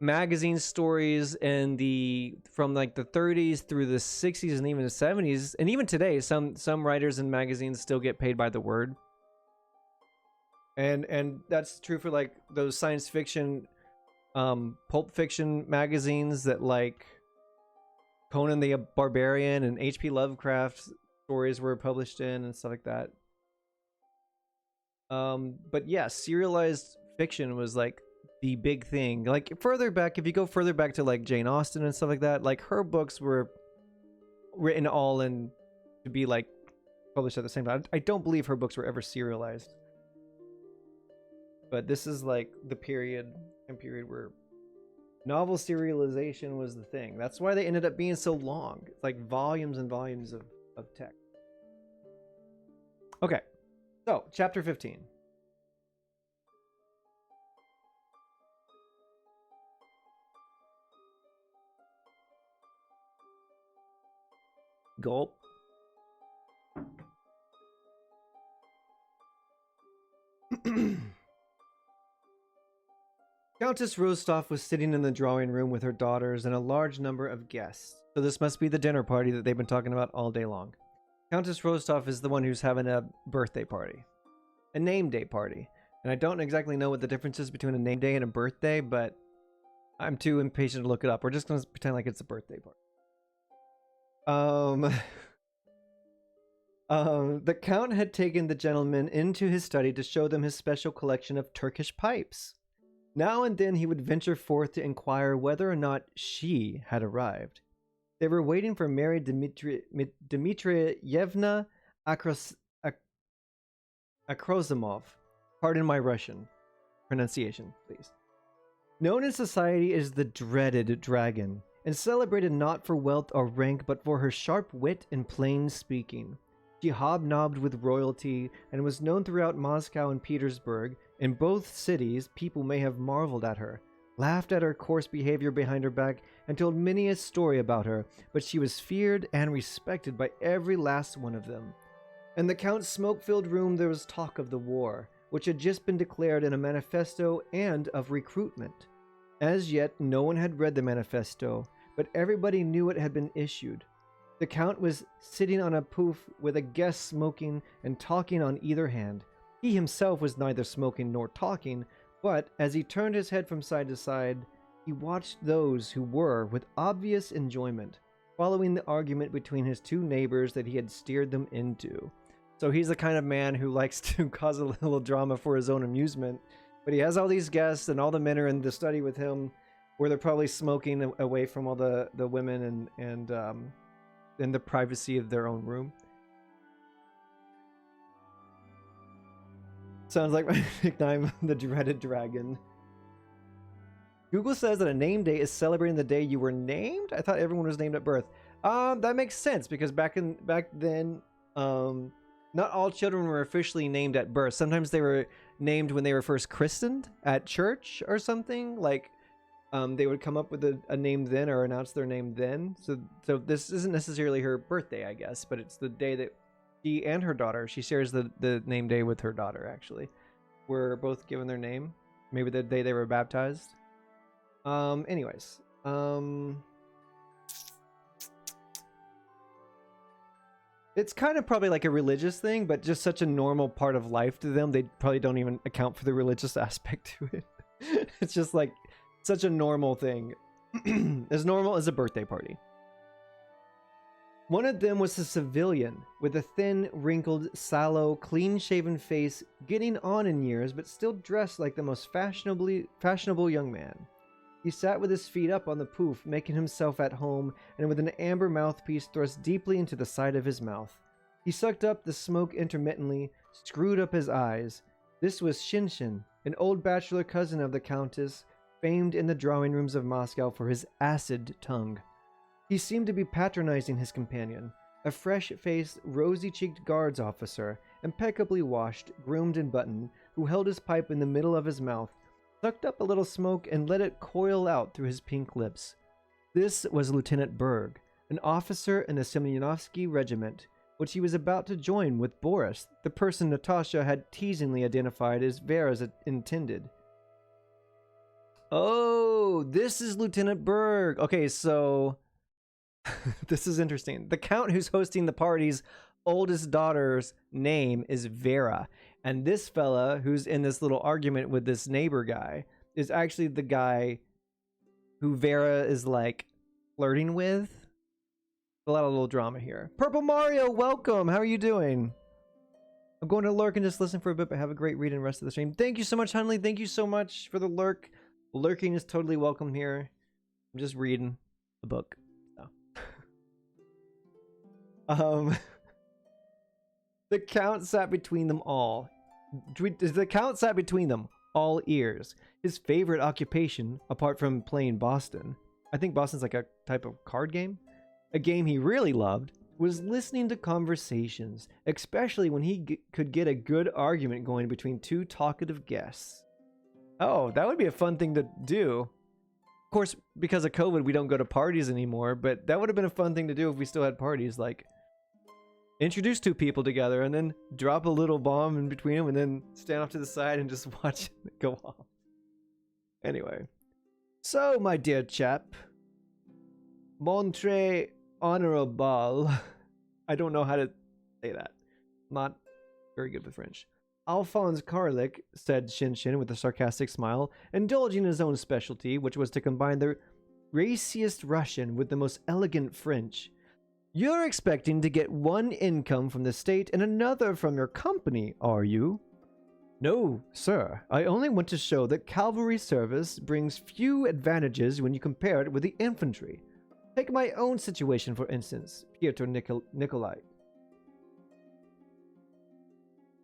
Speaker 1: magazine stories from like the 30s through the 60s and even the 70s, and even today, some writers and magazines still get paid by the word. And that's true for like those science fiction, pulp fiction magazines that like Conan the Barbarian and H.P. Lovecraft stories were published in and stuff like that. But yeah, serialized fiction was like the big thing. Like further back, if you go further back to like Jane Austen and stuff like that, like her books were written all in to be like published at the same time. I don't believe her books were ever serialized. But this is like the period where novel serialization was the thing. That's why they ended up being so long. It's like volumes and volumes of text. Okay, so chapter 15. Gulp. Countess Rostov was sitting in the drawing room with her daughters and a large number of guests. So this must be the dinner party that they've been talking about all day long. Countess Rostov is the one who's having a birthday party. A name day party. And I don't exactly know what the difference is between a name day and a birthday, but I'm too impatient to look it up. We're just going to pretend like it's a birthday party. The Count had taken the gentlemen into his study to show them his special collection of Turkish pipes. Now and then he would venture forth to inquire whether or not she had arrived. They were waiting for Mary Dmitrievna Akrozimov. Pardon my Russian pronunciation, please. Known in society as the dreaded dragon, and celebrated not for wealth or rank, but for her sharp wit and plain speaking. She hobnobbed with royalty and was known throughout Moscow and Petersburg. In both cities, people may have marveled at her, laughed at her coarse behavior behind her back, and told many a story about her, but she was feared and respected by every last one of them. In the Count's smoke-filled room there was talk of the war, which had just been declared in a manifesto, and of recruitment. As yet, no one had read the manifesto, but everybody knew it had been issued. The Count was sitting on a pouf with a guest smoking and talking on either hand. He himself was neither smoking nor talking, but as he turned his head from side to side, he watched those who were, with obvious enjoyment, following the argument between his two neighbors that he had steered them into. So he's the kind of man who likes to cause a little drama for his own amusement, but he has all these guests, and all the men are in the study with him, where they're probably smoking away from all the women and in the privacy of their own room. Sounds like my nickname, the dreaded dragon. Google says that a name day is celebrating the day you were named. I thought everyone was named at birth. That makes sense, because back then, not all children were officially named at birth. Sometimes they were named when they were first christened at church or something. Like, they would come up with a name then, or announce their name then. So this isn't necessarily her birthday, I guess, but it's the day that she and her daughter, she shares the name day with her daughter, actually, were both given their name. Maybe the day they were baptized. Anyways. It's kind of probably like a religious thing, but just such a normal part of life to them. They probably don't even account for the religious aspect to it. It's just like such a normal thing. As normal as a birthday party. One of them was a civilian with a thin, wrinkled, sallow, clean-shaven face, getting on in years, but still dressed like the most fashionable young man. He sat with his feet up on the pouf, making himself at home, and with an amber mouthpiece thrust deeply into the side of his mouth. He sucked up the smoke intermittently, screwed up his eyes. This was Shinshin, an old bachelor cousin of the Countess, famed in the drawing rooms of Moscow for his acid tongue. He seemed to be patronizing his companion, a fresh-faced, rosy-cheeked guards officer, impeccably washed, groomed and buttoned, who held his pipe in the middle of his mouth, sucked up a little smoke, and let it coil out through his pink lips. This was Lieutenant Berg, an officer in the Semyonovsky regiment, which he was about to join with Boris, the person Natasha had teasingly identified as Vera's intended. Oh, this is Lieutenant Berg. Okay, so this is interesting. The Count who's hosting the party's oldest daughter's name is Vera. And this fella who's in this little argument with this neighbor guy is actually the guy who Vera is like flirting with. A lot of little drama here. Purple Mario, welcome. How are you doing? I'm going to lurk and just listen for a bit, but have a great read and rest of the stream. Thank you so much, Hunley. Thank you so much for the lurk. Lurking is totally welcome here. I'm just reading the book. So. The Count sat between them all. The Count sat between them, all ears. His favorite occupation, apart from playing Boston, I think Boston's like a type of card game, a game he really loved, was listening to conversations, especially when he could get a good argument going between two talkative guests. Oh, that would be a fun thing to do. Of course, because of COVID, we don't go to parties anymore, but that would have been a fun thing to do if we still had parties, like introduce two people together and then drop a little bomb in between them and then stand off to the side and just watch it go off. Anyway. So, my dear chap, Montre Honorable. I don't know how to say that. Not very good with French. Alphonse Karlik, said Shinshin with a sarcastic smile, indulging in his own specialty, which was to combine the raciest Russian with the most elegant French. You're expecting to get one income from the state and another from your company, are you? No, sir. I only want to show that cavalry service brings few advantages when you compare it with the infantry. Take my own situation, for instance, Piotr Nikolai.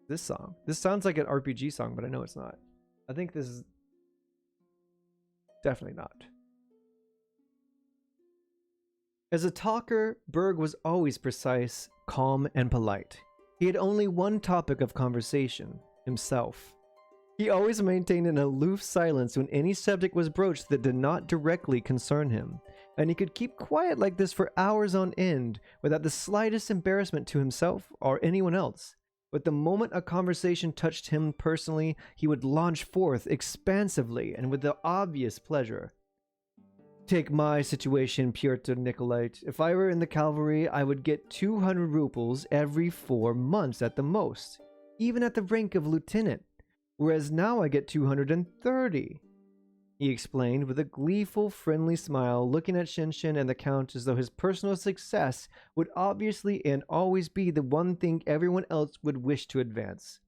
Speaker 1: This song. This sounds like an RPG song, but I know it's not. I think this is definitely not. As a talker, Berg was always precise, calm, and polite. He had only one topic of conversation: himself. He always maintained an aloof silence when any subject was broached that did not directly concern him, and he could keep quiet like this for hours on end without the slightest embarrassment to himself or anyone else. But the moment a conversation touched him personally, he would launch forth expansively and with the obvious pleasure. Take my situation, Pyotr Nikolait. If I were in the cavalry, I would get 200 rubles every 4 months at the most, even at the rank of lieutenant, whereas now I get 230. He explained with a gleeful, friendly smile, looking at Shinshin and the Count as though his personal success would obviously and always be the one thing everyone else would wish to advance.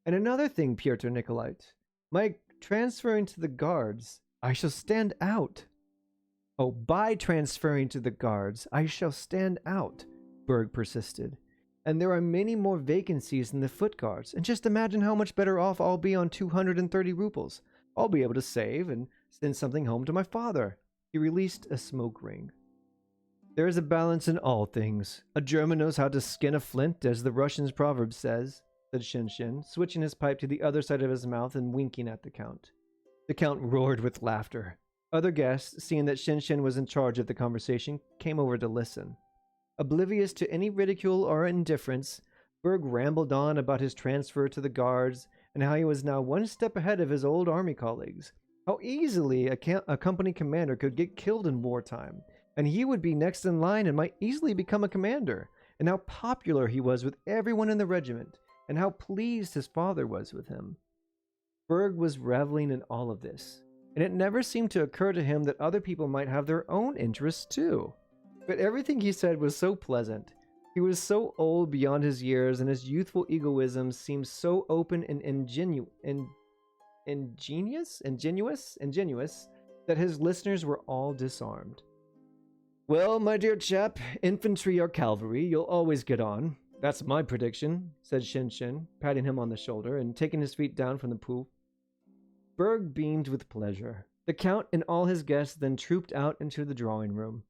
Speaker 1: And another thing, Pyotr Nikolait, by transferring to the guards, I shall stand out. Oh, by transferring to the guards, I shall stand out, Berg persisted. And there are many more vacancies in the foot guards, and just imagine how much better off I'll be on 230 rubles. I'll be able to save and send something home to my father. He released a smoke ring. There is a balance in all things. A German knows how to skin a flint, as the Russian's proverb says, said Shinshin, switching his pipe to the other side of his mouth and winking at the Count. The Count roared with laughter. Other guests, seeing that Shinshin was in charge of the conversation, came over to listen. Oblivious to any ridicule or indifference, Berg rambled on about his transfer to the guards and how he was now one step ahead of his old army colleagues, how easily a company commander could get killed in wartime, and he would be next in line and might easily become a commander, and how popular he was with everyone in the regiment, and how pleased his father was with him. Berg was reveling in all of this, and it never seemed to occur to him that other people might have their own interests too. But everything he said was so pleasant. He was so old beyond his years, and his youthful egoism seemed so open and ingenuous that his listeners were all disarmed. Well, my dear chap, infantry or cavalry, you'll always get on. That's my prediction, said Shinshin, patting him on the shoulder and taking his feet down from the pool. Berg beamed with pleasure. The Count and all his guests then trooped out into the drawing room.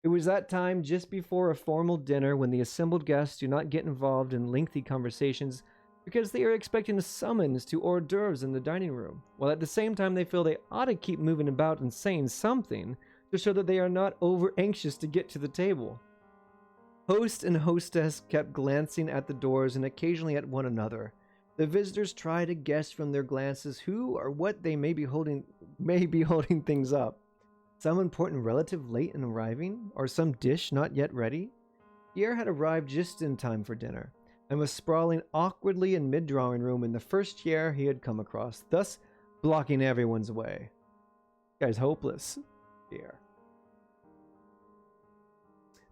Speaker 1: It was that time just before a formal dinner when the assembled guests do not get involved in lengthy conversations because they are expecting a summons to hors d'oeuvres in the dining room, while at the same time they feel they ought to keep moving about and saying something to show that they are not over anxious to get to the table. Host and hostess kept glancing at the doors and occasionally at one another. The visitors try to guess from their glances who or what they may be holding things up. Some important relative late in arriving, or some dish not yet ready? Pierre had arrived just in time for dinner, and was sprawling awkwardly in mid-drawing room in the first chair he had come across, thus blocking everyone's way. This guy's hopeless, Pierre.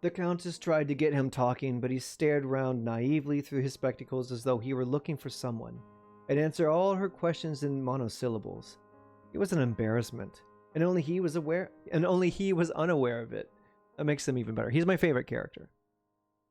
Speaker 1: The Countess tried to get him talking, but he stared round naively through his spectacles as though he were looking for someone, and answered all her questions in monosyllables. It was an embarrassment. And only he was unaware of it. That makes him even better. He's my favorite character.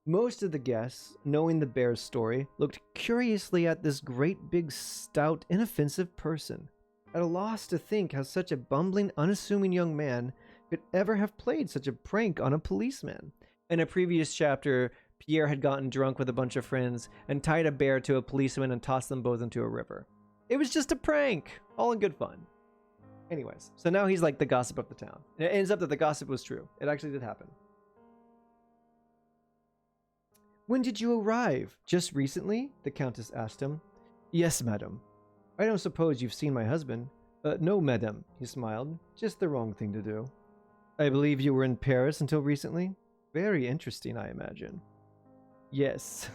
Speaker 1: Most of the guests, knowing the bear's story, looked curiously at this great big stout inoffensive person, at a loss to think how such a bumbling unassuming young man could ever have played such a prank on a policeman. In a previous chapter, Pierre had gotten drunk with a bunch of friends and tied a bear to a policeman and tossed them both into a river. It was just a prank, all in good fun. Anyways, so now he's like the gossip of the town. And it ends up that the gossip was true. It actually did happen. When did you arrive? Just recently? The Countess asked him. Yes, madam. I don't suppose you've seen my husband. No, madam, he smiled. Just the wrong thing to do. I believe you were in Paris until recently? Very interesting, I imagine. Yes.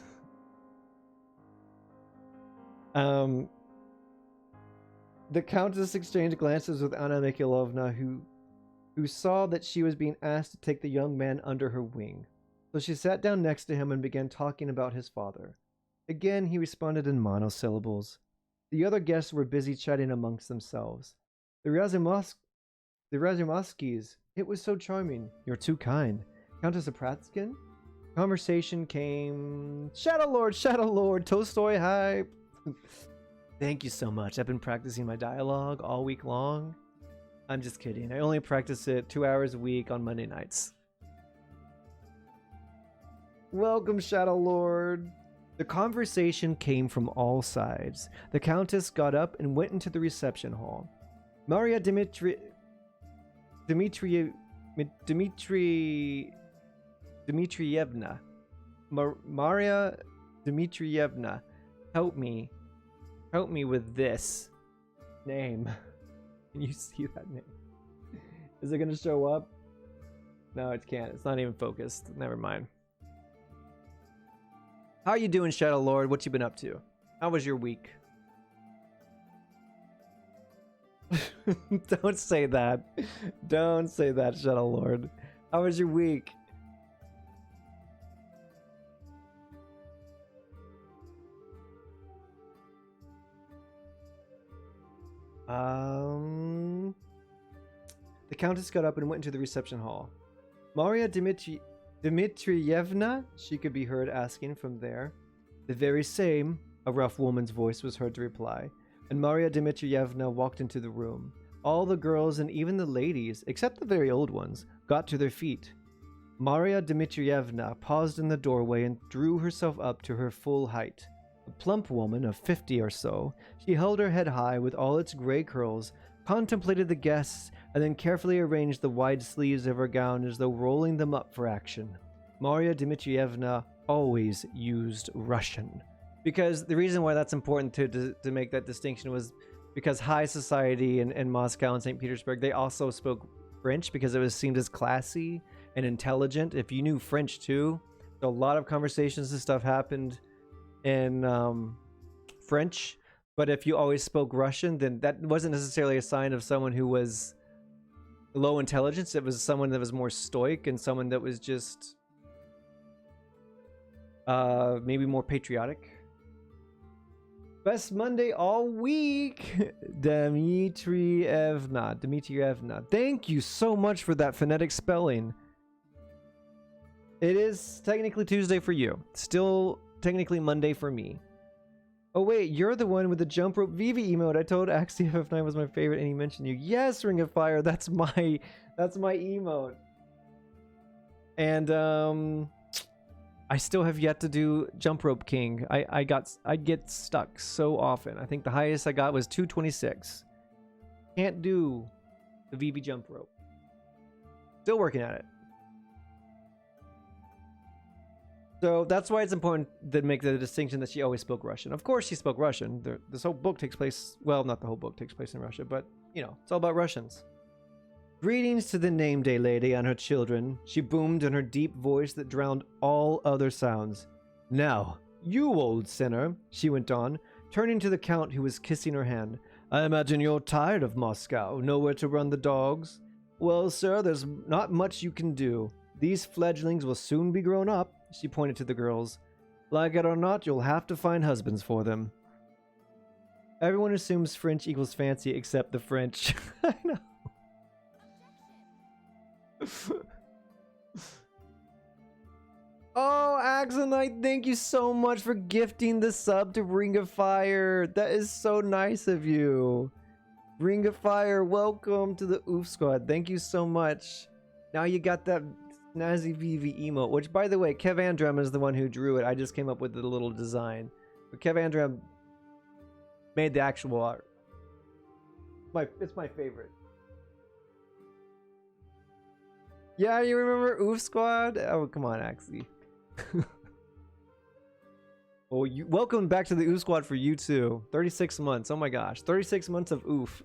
Speaker 1: Um, the Countess exchanged glances with Anna Mikhailovna, who saw that she was being asked to take the young man under her wing. So she sat down next to him and began talking about his father. Again, he responded in monosyllables. The other guests were busy chatting amongst themselves. The Razumovskis, it was so charming. You're too kind. Countess Apratskin? Conversation came... Shadow Lord, Tolstoy hype. Thank you so much. I've been practicing my dialogue all week long. I'm just kidding. I only practice it 2 hours a week on Monday nights. Welcome, Shadow Lord. The conversation came from all sides. The Countess got up and went into the reception hall. Maria Dmitrievna, Maria Dmitrievna, help me with this name. Can you see that name? Is it gonna show up? No, it can't. It's not even focused. Never mind. How are you doing, Shadow Lord? What you been up to? How was your week? Don't say that. Don't say that, Shadow Lord. How was your week? The Countess got up and went into the reception hall. Maria Dmitrievna, she could be heard asking from there. The very same, a rough woman's voice was heard to reply, and Maria Dmitrievna walked into the room. All the girls and even the ladies, except the very old ones, got to their feet. Maria Dmitrievna paused in the doorway and drew herself up to her full height. A plump woman of 50 or so, she held her head high with all its gray curls, contemplated the guests, and then carefully arranged the wide sleeves of her gown as though rolling them up for action. Maria Dmitrievna always used Russian. Because the reason why that's important to make that distinction was because high society in Moscow and St. Petersburg, they also spoke French because it was seen as classy and intelligent. If you knew French too, so a lot of conversations and stuff happened in French. But if you always spoke Russian, then that wasn't necessarily a sign of someone who was low intelligence. It was someone that was more stoic and someone that was just maybe more patriotic. Best Monday all week, Dmitrievna. Thank you so much for that phonetic spelling. It is technically Tuesday for you. Still technically Monday for me. Oh wait, you're the one with the jump rope Vivi emote. I told Axie FF9 was my favorite and he mentioned you. Yes, Ring of Fire, that's my emote. And I still have yet to do Jump Rope King. I get stuck so often. I think the highest I got was 226. Can't do the Vivi jump rope. Still working at it. So that's why it's important to make the distinction that she always spoke Russian. Of course she spoke Russian. This whole book takes place, well, not the whole book takes place in Russia, but, you know, it's all about Russians. Greetings to the name day lady and her children, she boomed in her deep voice that drowned all other sounds. Now, you old sinner, she went on, turning to the Count who was kissing her hand. I imagine you're tired of Moscow, nowhere to run the dogs. Well, sir, there's not much you can do. These fledglings will soon be grown up, she pointed to the girls. Like it or not, you'll have to find husbands for them. Everyone assumes French equals fancy except the French. I know. Oh, Axonite, thank you so much for gifting the sub to Ring of Fire. That is so nice of you. Ring of Fire, welcome to the Oof Squad. Thank you so much. Now you got that snazzy Vivi emote, which, by the way, Kev Andram is the one who drew it. I just came up with the little design. But Kev Andram made the actual art. It's my favorite. Yeah, you remember Oof Squad? Oh, come on, Axie. Oh, welcome back to the Oof Squad for you too. 36 months. Oh my gosh. 36 months of Oof.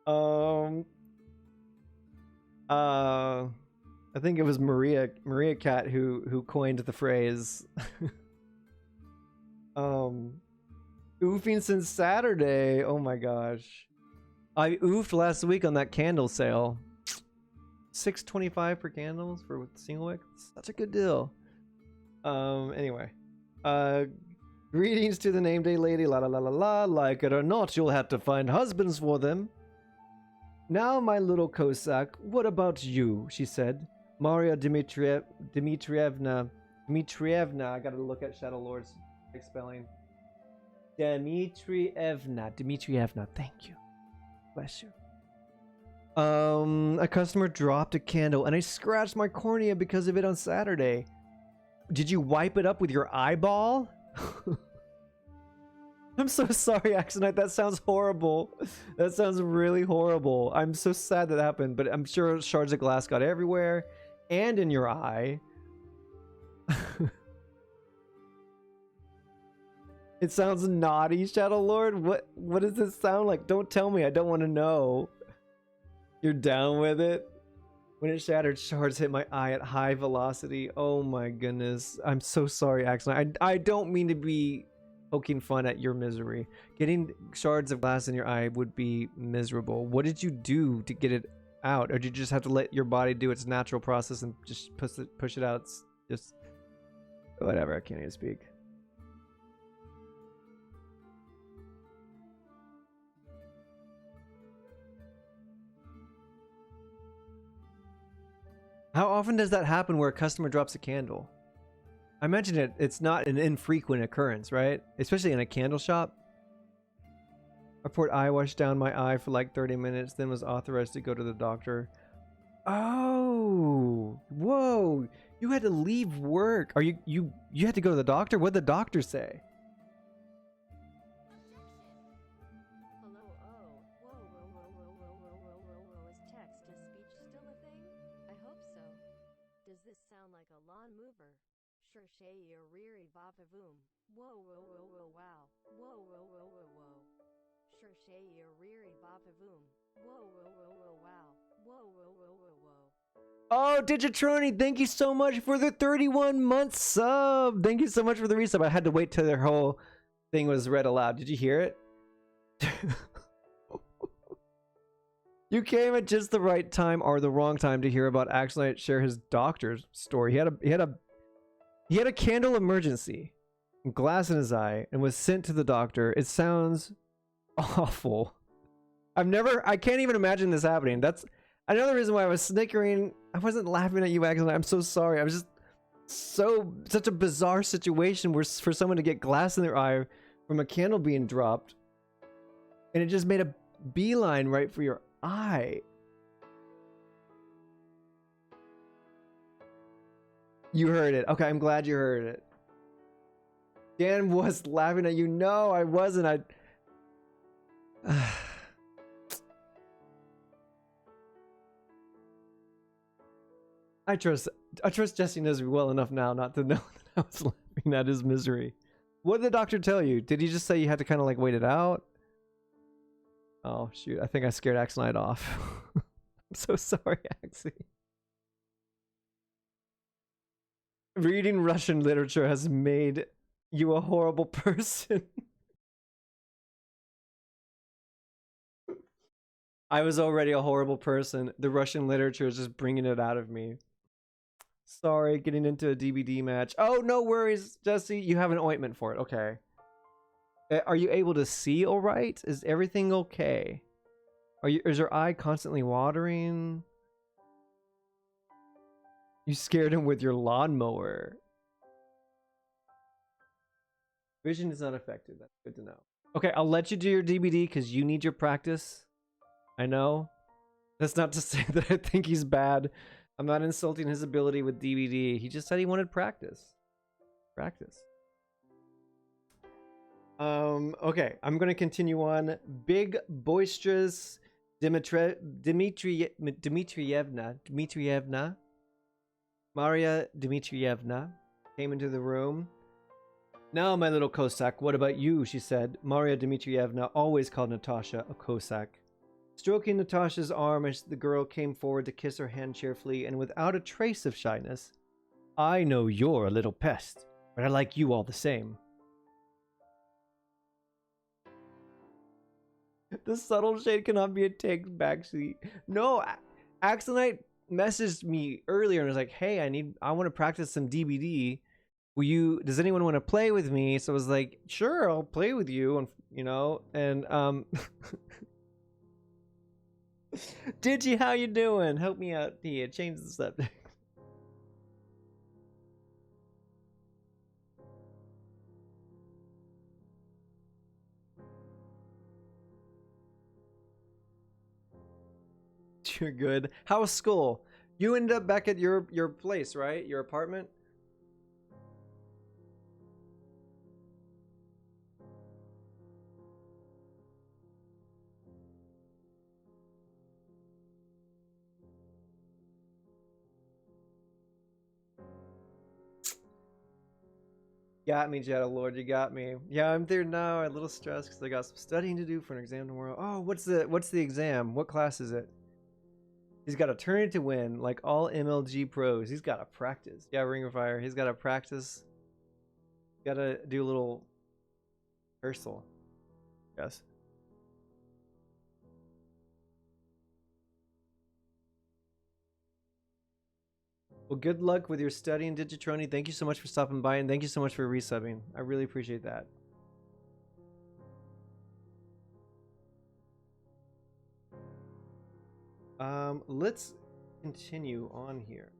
Speaker 1: I think it was Maria Cat who coined the phrase. Oofing since Saturday. Oh my gosh. I oofed last week on that candle sale. $6.25 per candles for single wick. Such a good deal. Anyway. Greetings to the name day lady. La la la la la. Like it or not, you'll have to find husbands for them. Now, my little Cossack, what about you? She said. Maria Dmitrievna. I gotta look at Shadow Lord's spelling. Dmitrievna, thank you. Bless you. A customer dropped a candle and I scratched my cornea because of it on Saturday. Did you wipe it up with your eyeball? I'm so sorry, Axonite. That sounds horrible. That sounds really horrible. I'm so sad that happened, but I'm sure shards of glass got everywhere and in your eye. It sounds naughty, Shadow Lord. What does this sound like? Don't tell me. I don't want to know. You're down with it? When it shattered, shards hit my eye at high velocity. Oh my goodness. I'm so sorry, Axonite. I don't mean to be poking fun at your misery. Getting shards of glass in your eye would be miserable. What did you do to get it out? Or did you just have to let your body do its natural process and just push it out? It's just whatever. I can't even speak. How often does that happen where a customer drops a candle? I imagine it's not an infrequent occurrence, right? Especially in a candle shop. I poured eye wash down my eye for like 30 minutes, then was authorized to go to the doctor. Oh, whoa! You had to leave work. Are you had to go to the doctor? What did the doctor say? Oh, Digitroni, thank you so much for the 31-month sub. Thank you so much for the resub. I had to wait till their whole thing was read aloud. Did you hear it? You came at just the right time or the wrong time to hear about Axonite share his doctor's story. He had a candle emergency, glass in his eye, and was sent to the doctor. It sounds awful. I can't even imagine this happening. That's another reason why I was snickering. I wasn't laughing at you, Axonite. I'm so sorry. I was just such a bizarre situation where for someone to get glass in their eye from a candle being dropped, and it just made a beeline right for your eye. You heard it. Okay, I'm glad you heard it. Dan was laughing at you. No, I wasn't. I trust Jesse knows me well enough now not to know that I was laughing at his misery. What did the doctor tell you? Did he just say you had to kind of like wait it out? Oh shoot, I think I scared Axonite off. I'm so sorry, Axie. Reading Russian literature has made you a horrible person. I was already a horrible person. The Russian literature is just bringing it out of me. Sorry, getting into a DBD match. Oh, no worries, Jesse. You have an ointment for it. Okay. Are you able to see all right? Is everything okay? Is your eye constantly watering? You scared him with your lawnmower. Vision is not affected. That's good to know. Okay, I'll let you do your DBD because you need your practice. I know. That's not to say that I think he's bad. I'm not insulting his ability with DBD. He just said he wanted practice. Practice. Okay, I'm gonna continue on. Big boisterous Dmitrievna. Maria Dmitrievna came into the room. Now, my little Cossack, what about you? She said. Maria Dmitrievna always called Natasha a Cossack. Stroking Natasha's arm as the girl came forward to kiss her hand cheerfully and without a trace of shyness. I know you're a little pest, but I like you all the same. The subtle shade cannot be a take backseat. No, Axonite messaged me earlier and was like, "Hey, I want to practice some DBD. Does anyone want to play with me?" So I was like, "Sure, I'll play with you." And Digi, how you doing? Help me out here. Change the subject. You're good. How was school? You ended up back at your place, right? Your apartment? Got me, Jetta Lord. You got me. Yeah, I'm there now. I'm a little stressed because I got some studying to do for an exam tomorrow. Oh, what's the exam? What class is it? He's got to turn it to win, like all MLG pros. He's got to practice. Yeah, Ring of Fire. He's got to practice. Got to do a little rehearsal. Yes. Well, good luck with your studying, Digitroni. Thank you so much for stopping by, and thank you so much for resubbing. I really appreciate that. Let's continue on here.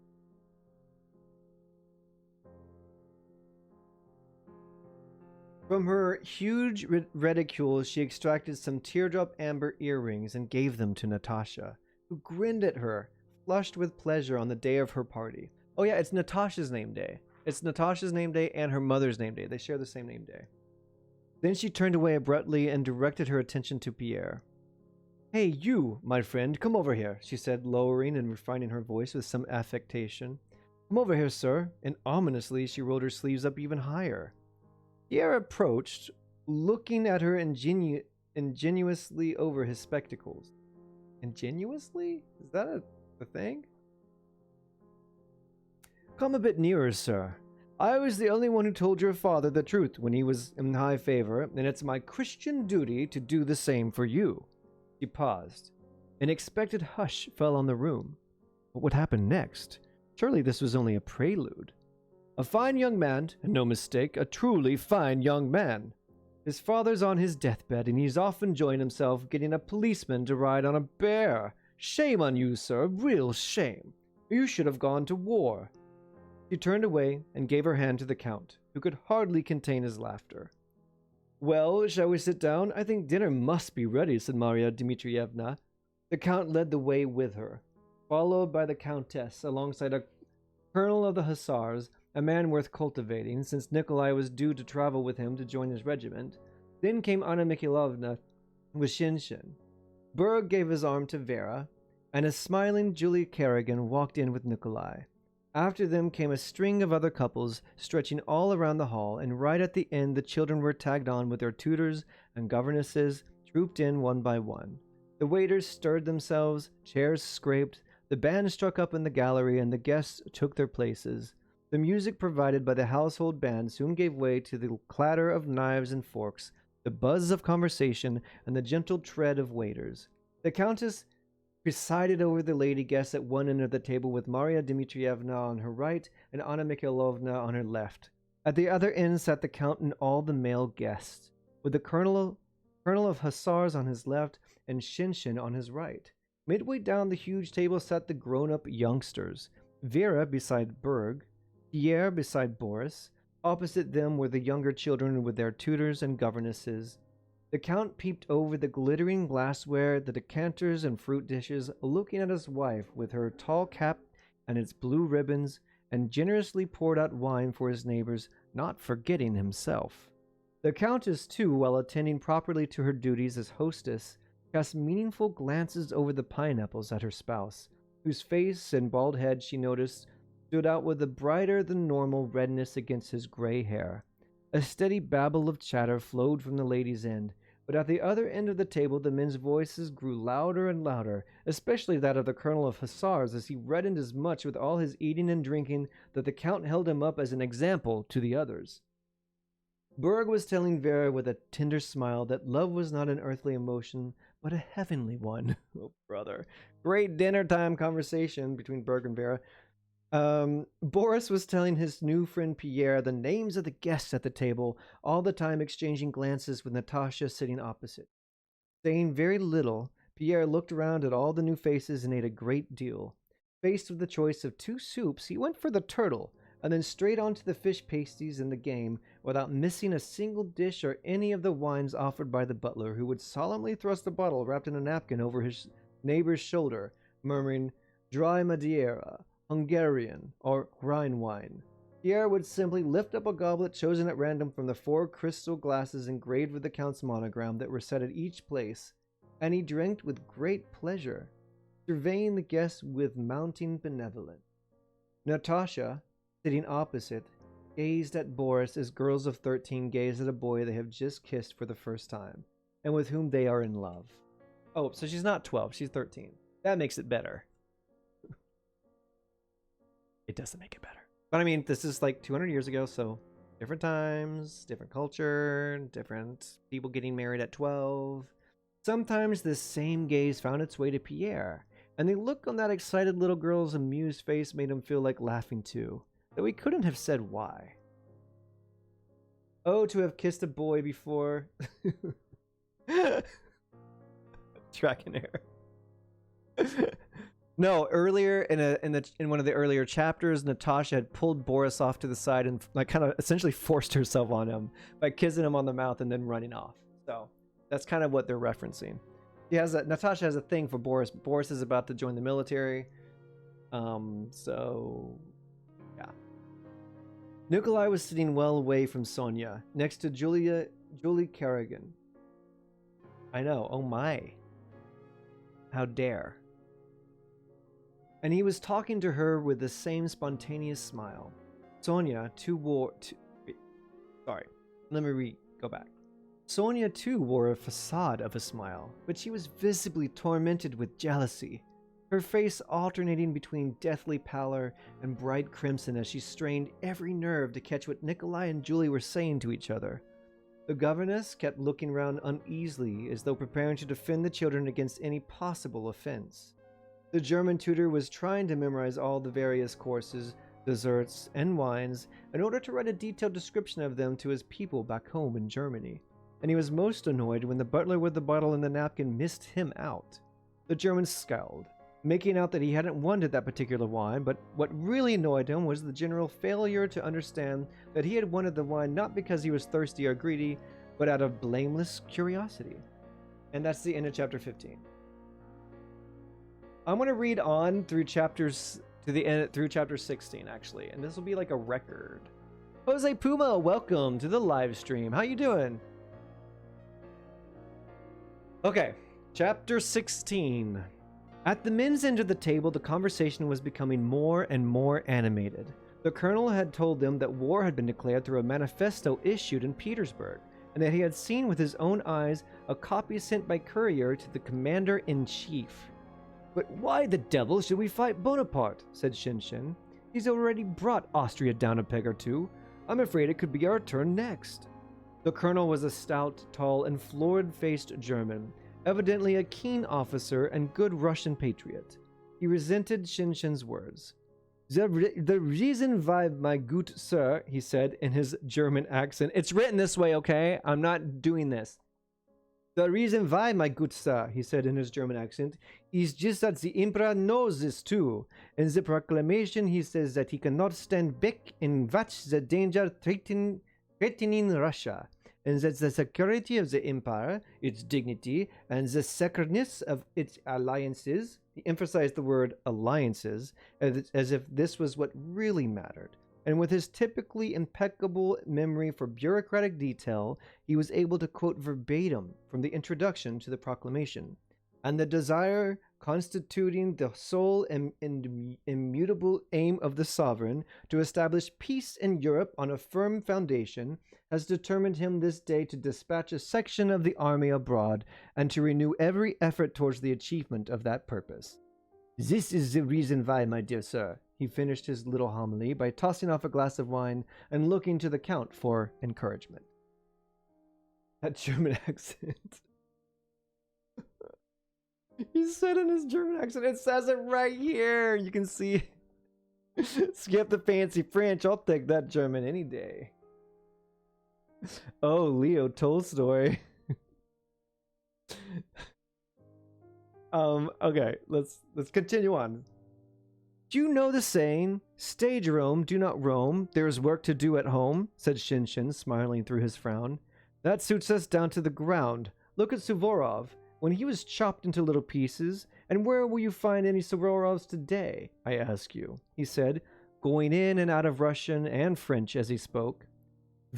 Speaker 1: From her huge reticule, she extracted some teardrop amber earrings and gave them to Natasha, who grinned at her, flushed with pleasure on the day of her party. Oh yeah, it's Natasha's name day. It's Natasha's name day and her mother's name day. They share the same name day. Then she turned away abruptly and directed her attention to Pierre. "Hey, you, my friend, come over here," she said, lowering and refining her voice with some affectation. "Come over here, sir," and ominously she rolled her sleeves up even higher. Pierre approached, looking at her ingenuously over his spectacles. Ingenuously? Is that a thing? "Come a bit nearer, sir. I was the only one who told your father the truth when he was in high favor, and it's my Christian duty to do the same for you." She paused. An expected hush fell on the room. What would happen next? Surely this was only a prelude. "A fine young man, and no mistake, a truly fine young man. His father's on his deathbed, and he's off enjoying himself getting a policeman to ride on a bear. Shame on you, sir, real shame. You should have gone to war." She turned away and gave her hand to the Count, who could hardly contain his laughter. "Well, shall we sit down? I think dinner must be ready," said Maria Dmitrievna. The Count led the way with her, followed by the Countess alongside a colonel of the Hussars, a man worth cultivating, since Nikolai was due to travel with him to join his regiment. Then came Anna Mikhailovna with Shinshin. Berg gave his arm to Vera, and a smiling Julie Kerrigan walked in with Nikolai. After them came a string of other couples stretching all around the hall, and right at the end the children were tagged on with their tutors and governesses, trooped in one by one. The waiters stirred themselves, chairs scraped, the band struck up in the gallery, and the guests took their places. The music provided by the household band soon gave way to the clatter of knives and forks, the buzz of conversation, and the gentle tread of waiters. The Countess presided over the lady guests at one end of the table, with Maria Dmitrievna on her right and Anna Mikhailovna on her left. At the other end sat the Count and all the male guests, with the colonel of Hussars on his left and Shinshin on his right. Midway down the huge table sat the grown-up youngsters, Vera beside Berg, Pierre beside Boris. Opposite them were the younger children with their tutors and governesses. The Count peeped over the glittering glassware, the decanters and fruit dishes, looking at his wife with her tall cap and its blue ribbons, and generously poured out wine for his neighbors, not forgetting himself. The Countess, too, while attending properly to her duties as hostess, cast meaningful glances over the pineapples at her spouse, whose face and bald head, she noticed, stood out with a brighter-than-normal redness against his gray hair. A steady babble of chatter flowed from the ladies' end, but at the other end of the table the men's voices grew louder and louder, especially that of the colonel of Hussars, as he reddened as much with all his eating and drinking that the Count held him up as an example to the others. Berg was telling Vera with a tender smile that love was not an earthly emotion, but a heavenly one. Oh, brother. Great dinner time conversation between Berg and Vera. Boris was telling his new friend Pierre the names of the guests at the table, all the time exchanging glances with Natasha sitting opposite. Saying very little, Pierre looked around at all the new faces and ate a great deal. Faced with the choice of two soups, he went for the turtle, and then straight on to the fish pasties and the game, without missing a single dish or any of the wines offered by the butler, who would solemnly thrust a bottle wrapped in a napkin over his neighbor's shoulder, murmuring, "Dry Madeira, Hungarian, or Rhine wine." Pierre would simply lift up a goblet chosen at random from the 4 crystal glasses engraved with the Count's monogram that were set at each place, and he drank with great pleasure, surveying the guests with mounting benevolence. Natasha, sitting opposite, gazed at Boris as girls of 13 gaze at a boy they have just kissed for the first time, and with whom they are in love. Oh, so she's not 12, she's 13. That makes it better. It doesn't make it better. But I mean, this is like 200 years ago, so different times, different culture, different people getting married at 12. Sometimes this same gaze found its way to Pierre, and the look on that excited little girl's amused face made him feel like laughing too, though he couldn't have said why. Oh, to have kissed a boy before. Dragonair. No, earlier in one of the earlier chapters, Natasha had pulled Boris off to the side and like kind of essentially forced herself on him by kissing him on the mouth and then running off. So that's kind of what they're referencing. Natasha has a thing for Boris. Boris is about to join the military. So yeah. Nikolai was sitting well away from Sonia, next to Julie Kerrigan. I know. Oh my. How dare. And he was talking to her with the same spontaneous smile. Sonia go back. Sonia too wore a facade of a smile, but she was visibly tormented with jealousy, her face alternating between deathly pallor and bright crimson as she strained every nerve to catch what Nikolai and Julie were saying to each other. The governess kept looking round uneasily as though preparing to defend the children against any possible offense. The German tutor was trying to memorize all the various courses, desserts, and wines in order to write a detailed description of them to his people back home in Germany, and he was most annoyed when the butler with the bottle and the napkin missed him out. The German scowled, making out that he hadn't wanted that particular wine, but what really annoyed him was the general failure to understand that he had wanted the wine not because he was thirsty or greedy, but out of blameless curiosity. And that's the end of chapter 15. I'm going to read on through chapters to the end through chapter 16 actually, and this will be like a record. Jose Puma, welcome to the live stream. How you doing? Okay, chapter 16. At the men's end of the table, the conversation was becoming more and more animated. The colonel had told them that war had been declared through a manifesto issued in Petersburg, and that he had seen with his own eyes a copy sent by courier to the commander-in-chief. "But why the devil should we fight Bonaparte?" said Shinshin. "He's already brought Austria down a peg or two. I'm afraid it could be our turn next." The colonel was a stout, tall, and florid-faced German, evidently a keen officer and good Russian patriot. He resented Shinshin's words. The reason why, my good sir," he said in his German accent. It's written this way, okay? I'm not doing this. "The reason why, my good sir," he said in his German accent, "is just that the Emperor knows this too. In the proclamation he says that he cannot stand back and watch the danger threatening Russia, and that the security of the Empire, its dignity, and the sacredness of its alliances," he emphasized the word alliances, as if this was what really mattered. And with his typically impeccable memory for bureaucratic detail, he was able to quote verbatim from the introduction to the proclamation. "And the desire constituting the sole and immutable aim of the sovereign to establish peace in Europe on a firm foundation has determined him this day to dispatch a section of the army abroad and to renew every effort towards the achievement of that purpose. This is the reason why, my dear sir," he finished his little homily by tossing off a glass of wine and looking to the Count for encouragement. That German accent. He said in his German accent. It says it right here. You can see. Skip the fancy French. I'll take that German any day. Oh, Leo Tolstoy. Okay, let's continue on. Do you know the saying, "Stage Rome, do not roam, there is work to do at home," said Shinshin, smiling through his frown. That suits us down to the ground. Look at Suvorov, when he was chopped into little pieces, and where will you find any Suvorovs today, I ask you, he said, going in and out of Russian and French as he spoke.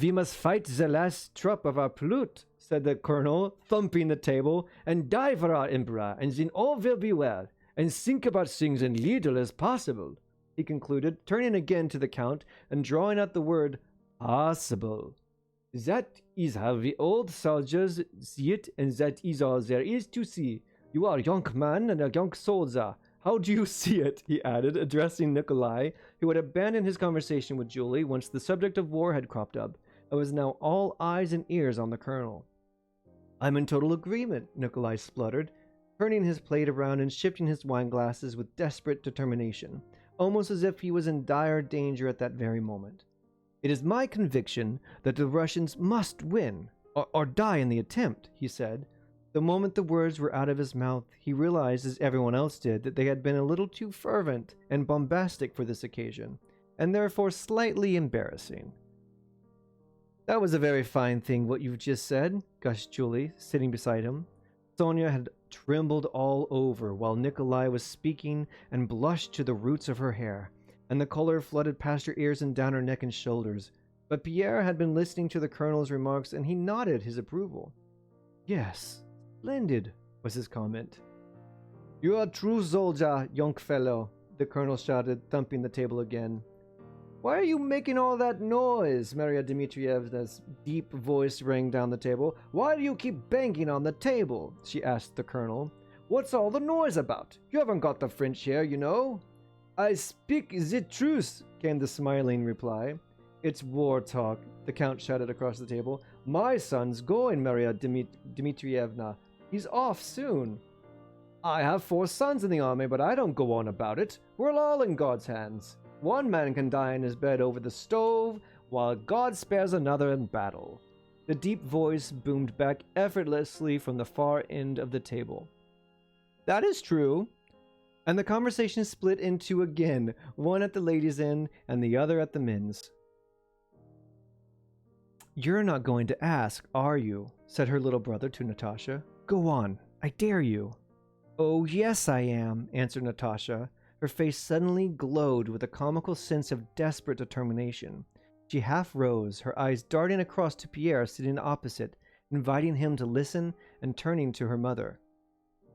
Speaker 1: We must fight the last trup of our plute, said the colonel, thumping the table, and die for our emperor, and then all will be well, and think about things as little as possible, he concluded, turning again to the count and drawing out the word possible. That is how the old soldiers see it, and that is all there is to see. You are a young man and a young soldier. How do you see it? He added, addressing Nikolai, who had abandoned his conversation with Julie once the subject of war had cropped up, and was now all eyes and ears on the colonel. I'm in total agreement, Nikolai spluttered, turning his plate around and shifting his wine glasses with desperate determination, almost as if he was in dire danger at that very moment. It is my conviction that the Russians must win, or die in the attempt, he said. The moment the words were out of his mouth, he realized, as everyone else did, that they had been a little too fervent and bombastic for this occasion, and therefore slightly embarrassing. That was a very fine thing, what you've just said, gushed Julie, sitting beside him. Sonia had trembled all over while Nikolai was speaking and blushed to the roots of her hair, and the color flooded past her ears and down her neck and shoulders. But Pierre had been listening to the colonel's remarks, and he nodded his approval. Yes, splendid, was his comment. You are a true soldier, young fellow, the colonel shouted, thumping the table again. Why are you making all that noise? Maria Dmitrievna's deep voice rang down the table. Why do you keep banging on the table? She asked the colonel. What's all the noise about? You haven't got the French here, you know. I speak the truth, came the smiling reply. It's war talk, the count shouted across the table. My son's going, Maria Dmitrievna. He's off soon. I have 4 sons in the army, but I don't go on about it. We're all in God's hands. One man can die in his bed over the stove, while God spares another in battle. The deep voice boomed back effortlessly from the far end of the table. That is true. And the conversation split in two again, one at the ladies' end and the other at the men's. You're not going to ask, are you? Said her little brother to Natasha. Go on, I dare you. Oh, yes, I am, answered Natasha. Her face suddenly glowed with a comical sense of desperate determination. She half rose, her eyes darting across to Pierre sitting opposite, inviting him to listen and turning to her mother.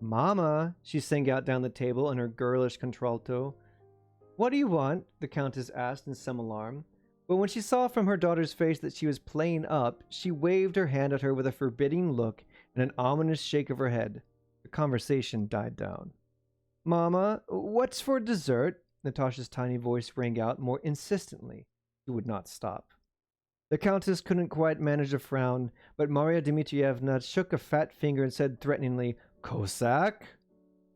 Speaker 1: Mama, she sang out down the table in her girlish contralto. What do you want? The countess asked in some alarm. But when she saw from her daughter's face that she was playing up, she waved her hand at her with a forbidding look and an ominous shake of her head. The conversation died down. Mama, what's for dessert? Natasha's tiny voice rang out more insistently. She would not stop. The countess couldn't quite manage a frown, but Maria Dmitrievna shook a fat finger and said threateningly, Cossack?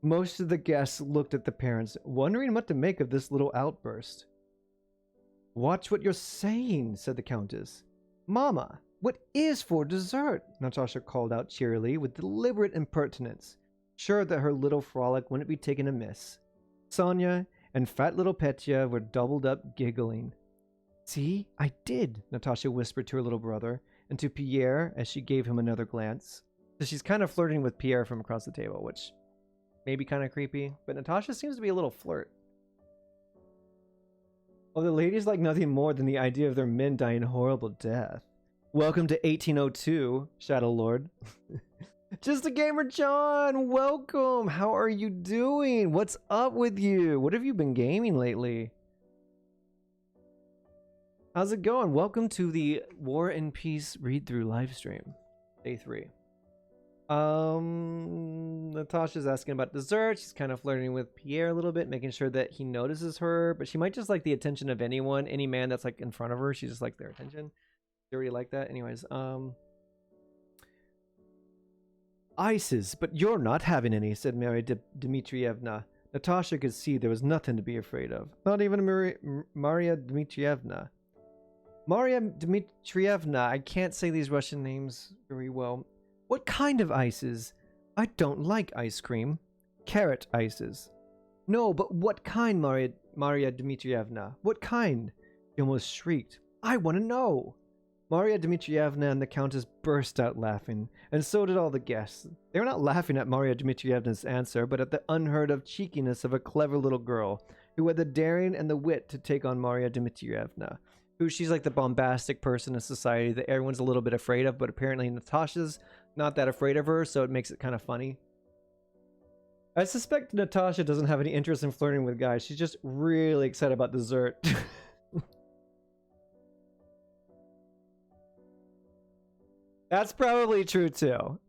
Speaker 1: Most of the guests looked at the parents, wondering what to make of this little outburst. Watch what you're saying, said the countess. Mama, what is for dessert? Natasha called out cheerily with deliberate impertinence, sure that her little frolic wouldn't be taken amiss. Sonia and fat little Petya were doubled up giggling. See, I did, Natasha whispered to her little brother, and to Pierre as she gave him another glance. So she's kind of flirting with Pierre from across the table, which may be kind of creepy, but Natasha seems to be a little flirt. Oh, the ladies like nothing more than the idea of their men dying horrible death. Welcome to 1802, Shadow Lord. Just a Gamer John, welcome! How are you doing? What's up with you? What have you been gaming lately? How's it going? Welcome to the War and Peace read-through livestream. Day 3. Natasha's asking about dessert. She's kind of flirting with Pierre a little bit, making sure that he notices her, but she might just like the attention of anyone, any man that's like in front of her. She just likes their attention. She already like that. Anyways, Ices, but you're not having any, said Maria Dmitrievna. Natasha could see there was nothing to be afraid of. Not even Maria Dmitrievna. Maria Dmitrievna, I can't say these Russian names very well. What kind of ices? I don't like ice cream. Carrot ices. No, but what kind, Maria Dmitrievna? What kind? She almost shrieked. I want to know. Maria Dmitrievna and the Countess burst out laughing, and so did all the guests. They were not laughing at Maria Dmitrievna's answer, but at the unheard-of cheekiness of a clever little girl, who had the daring and the wit to take on Maria Dmitrievna, who she's like the bombastic person in society that everyone's a little bit afraid of, but apparently Natasha's not that afraid of her, so it makes it kind of funny. I suspect Natasha doesn't have any interest in flirting with guys. She's just really excited about dessert. That's probably true too.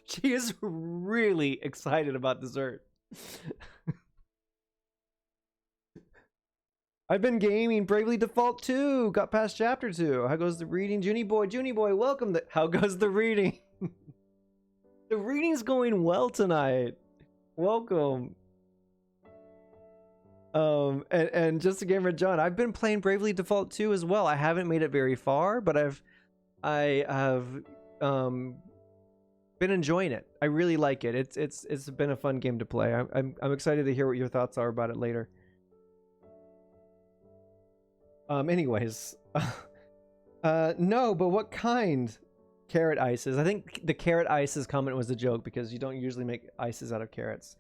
Speaker 1: She is really excited about dessert. I've been gaming Bravely Default 2. Got past chapter 2. How goes the reading? Junie boy, welcome. How goes the reading? The reading's going well tonight. Welcome. And just a game for John. I've been playing Bravely Default 2 as well. I haven't made it very far, but I have been enjoying it. I really like it. It's been a fun game to play. I'm excited to hear what your thoughts are about it later. Anyways, no, but what kind? Carrot ices. I think the carrot ices comment was a joke because you don't usually make ices out of carrots.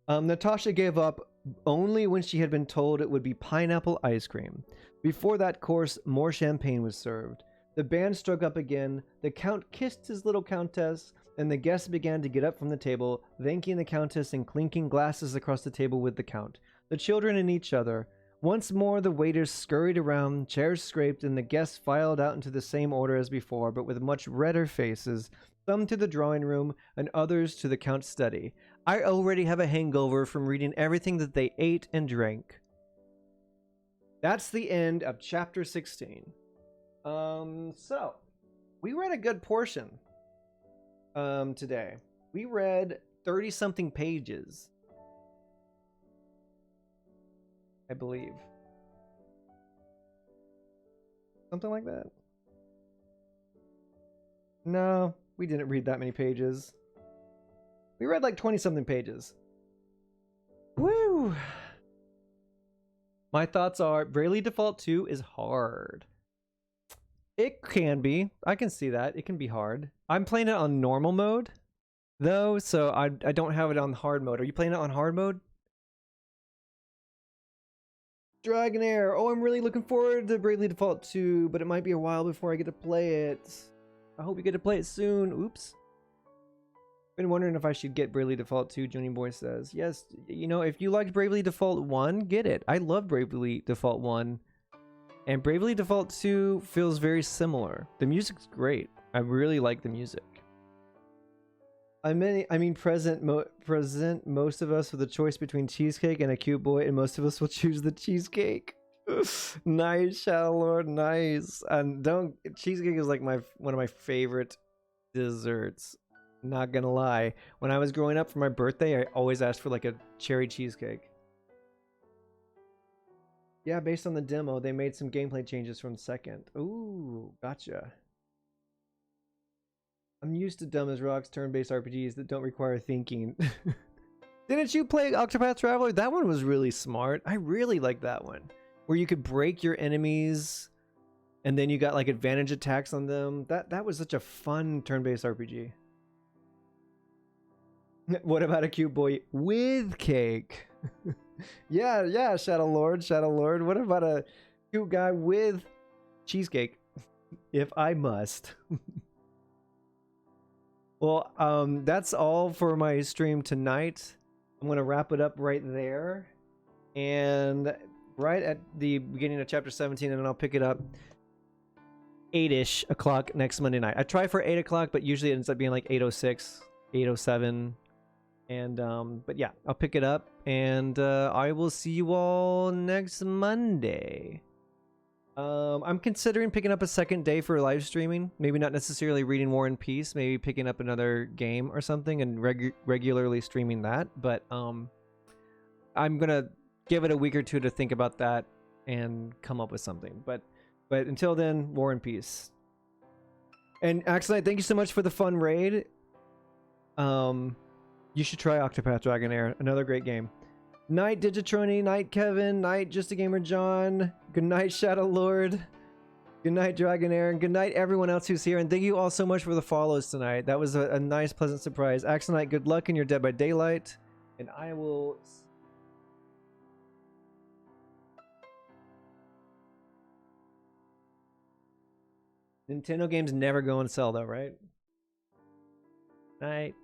Speaker 1: Natasha gave up only when she had been told it would be pineapple ice cream. Before that course, more champagne was served. The band struck up again, the Count kissed his little Countess, and the guests began to get up from the table, thanking the Countess and clinking glasses across the table with the Count, the children and each other. Once more the waiters scurried around, chairs scraped, and the guests filed out into the same order as before, but with much redder faces, some to the drawing room, and others to the Count's study. I already have a hangover from reading everything that they ate and drank. That's the end of chapter 16. So, we read a good portion today. We read 30-something pages, I believe. Something like that. No, we didn't read that many pages. We read like 20-something pages. Woo! My thoughts are Bravely Default 2 is hard. It can be. I can see that. It can be hard. I'm playing it on normal mode, though, so I don't have it on hard mode. Are you playing it on hard mode? Dragonair. Oh, I'm really looking forward to Bravely Default 2, but it might be a while before I get to play it. I hope you get to play it soon. Oops. Been wondering if I should get Bravely Default 2, Junie Boy says. Yes, you know, if you liked Bravely Default 1, get it. I love Bravely Default 1. And Bravely Default 2 feels very similar. The music's great. I really like the music. Present most of us with a choice between cheesecake and a cute boy, and most of us will choose the cheesecake. Nice, Shadow Lord, nice. And cheesecake is like one of my favorite desserts. Not gonna lie. When I was growing up for my birthday, I always asked for like a cherry cheesecake. Yeah, based on the demo, they made some gameplay changes from the second. Ooh, gotcha. I'm used to dumb as rocks turn-based RPGs that don't require thinking. Didn't you play Octopath Traveler? That one was really smart. I really like that one. Where you could break your enemies and then you got like advantage attacks on them. That was such a fun turn-based RPG. What about a cute boy with cake? Yeah, Shadow Lord. What about a cute guy with cheesecake? If I must. Well, that's all for my stream tonight. I'm going to wrap it up right there. And right at the beginning of chapter 17, and then I'll pick it up 8-ish o'clock next Monday night. I try for 8 o'clock, but usually it ends up being like 8:06, 8:07. And but yeah, I'll pick it up, and I will see you all next Monday. I'm considering picking up a second day for live streaming. Maybe not necessarily reading War and Peace. Maybe picking up another game or something and regularly streaming that. But I'm gonna give it a week or two to think about that and come up with something. But until then, War and Peace. And Axelite, thank you so much for the fun raid. You should try Octopath Dragonair. Another great game. Night Digitrony, night Kevin, night Just a Gamer John, good night Shadow Lord, good night Dragonair, and good night everyone else who's here. And thank you all so much for the follows tonight. That was a nice, pleasant surprise. Axelite, good luck in your Dead by Daylight, and I will. Nintendo games never go on sale though, right? Night.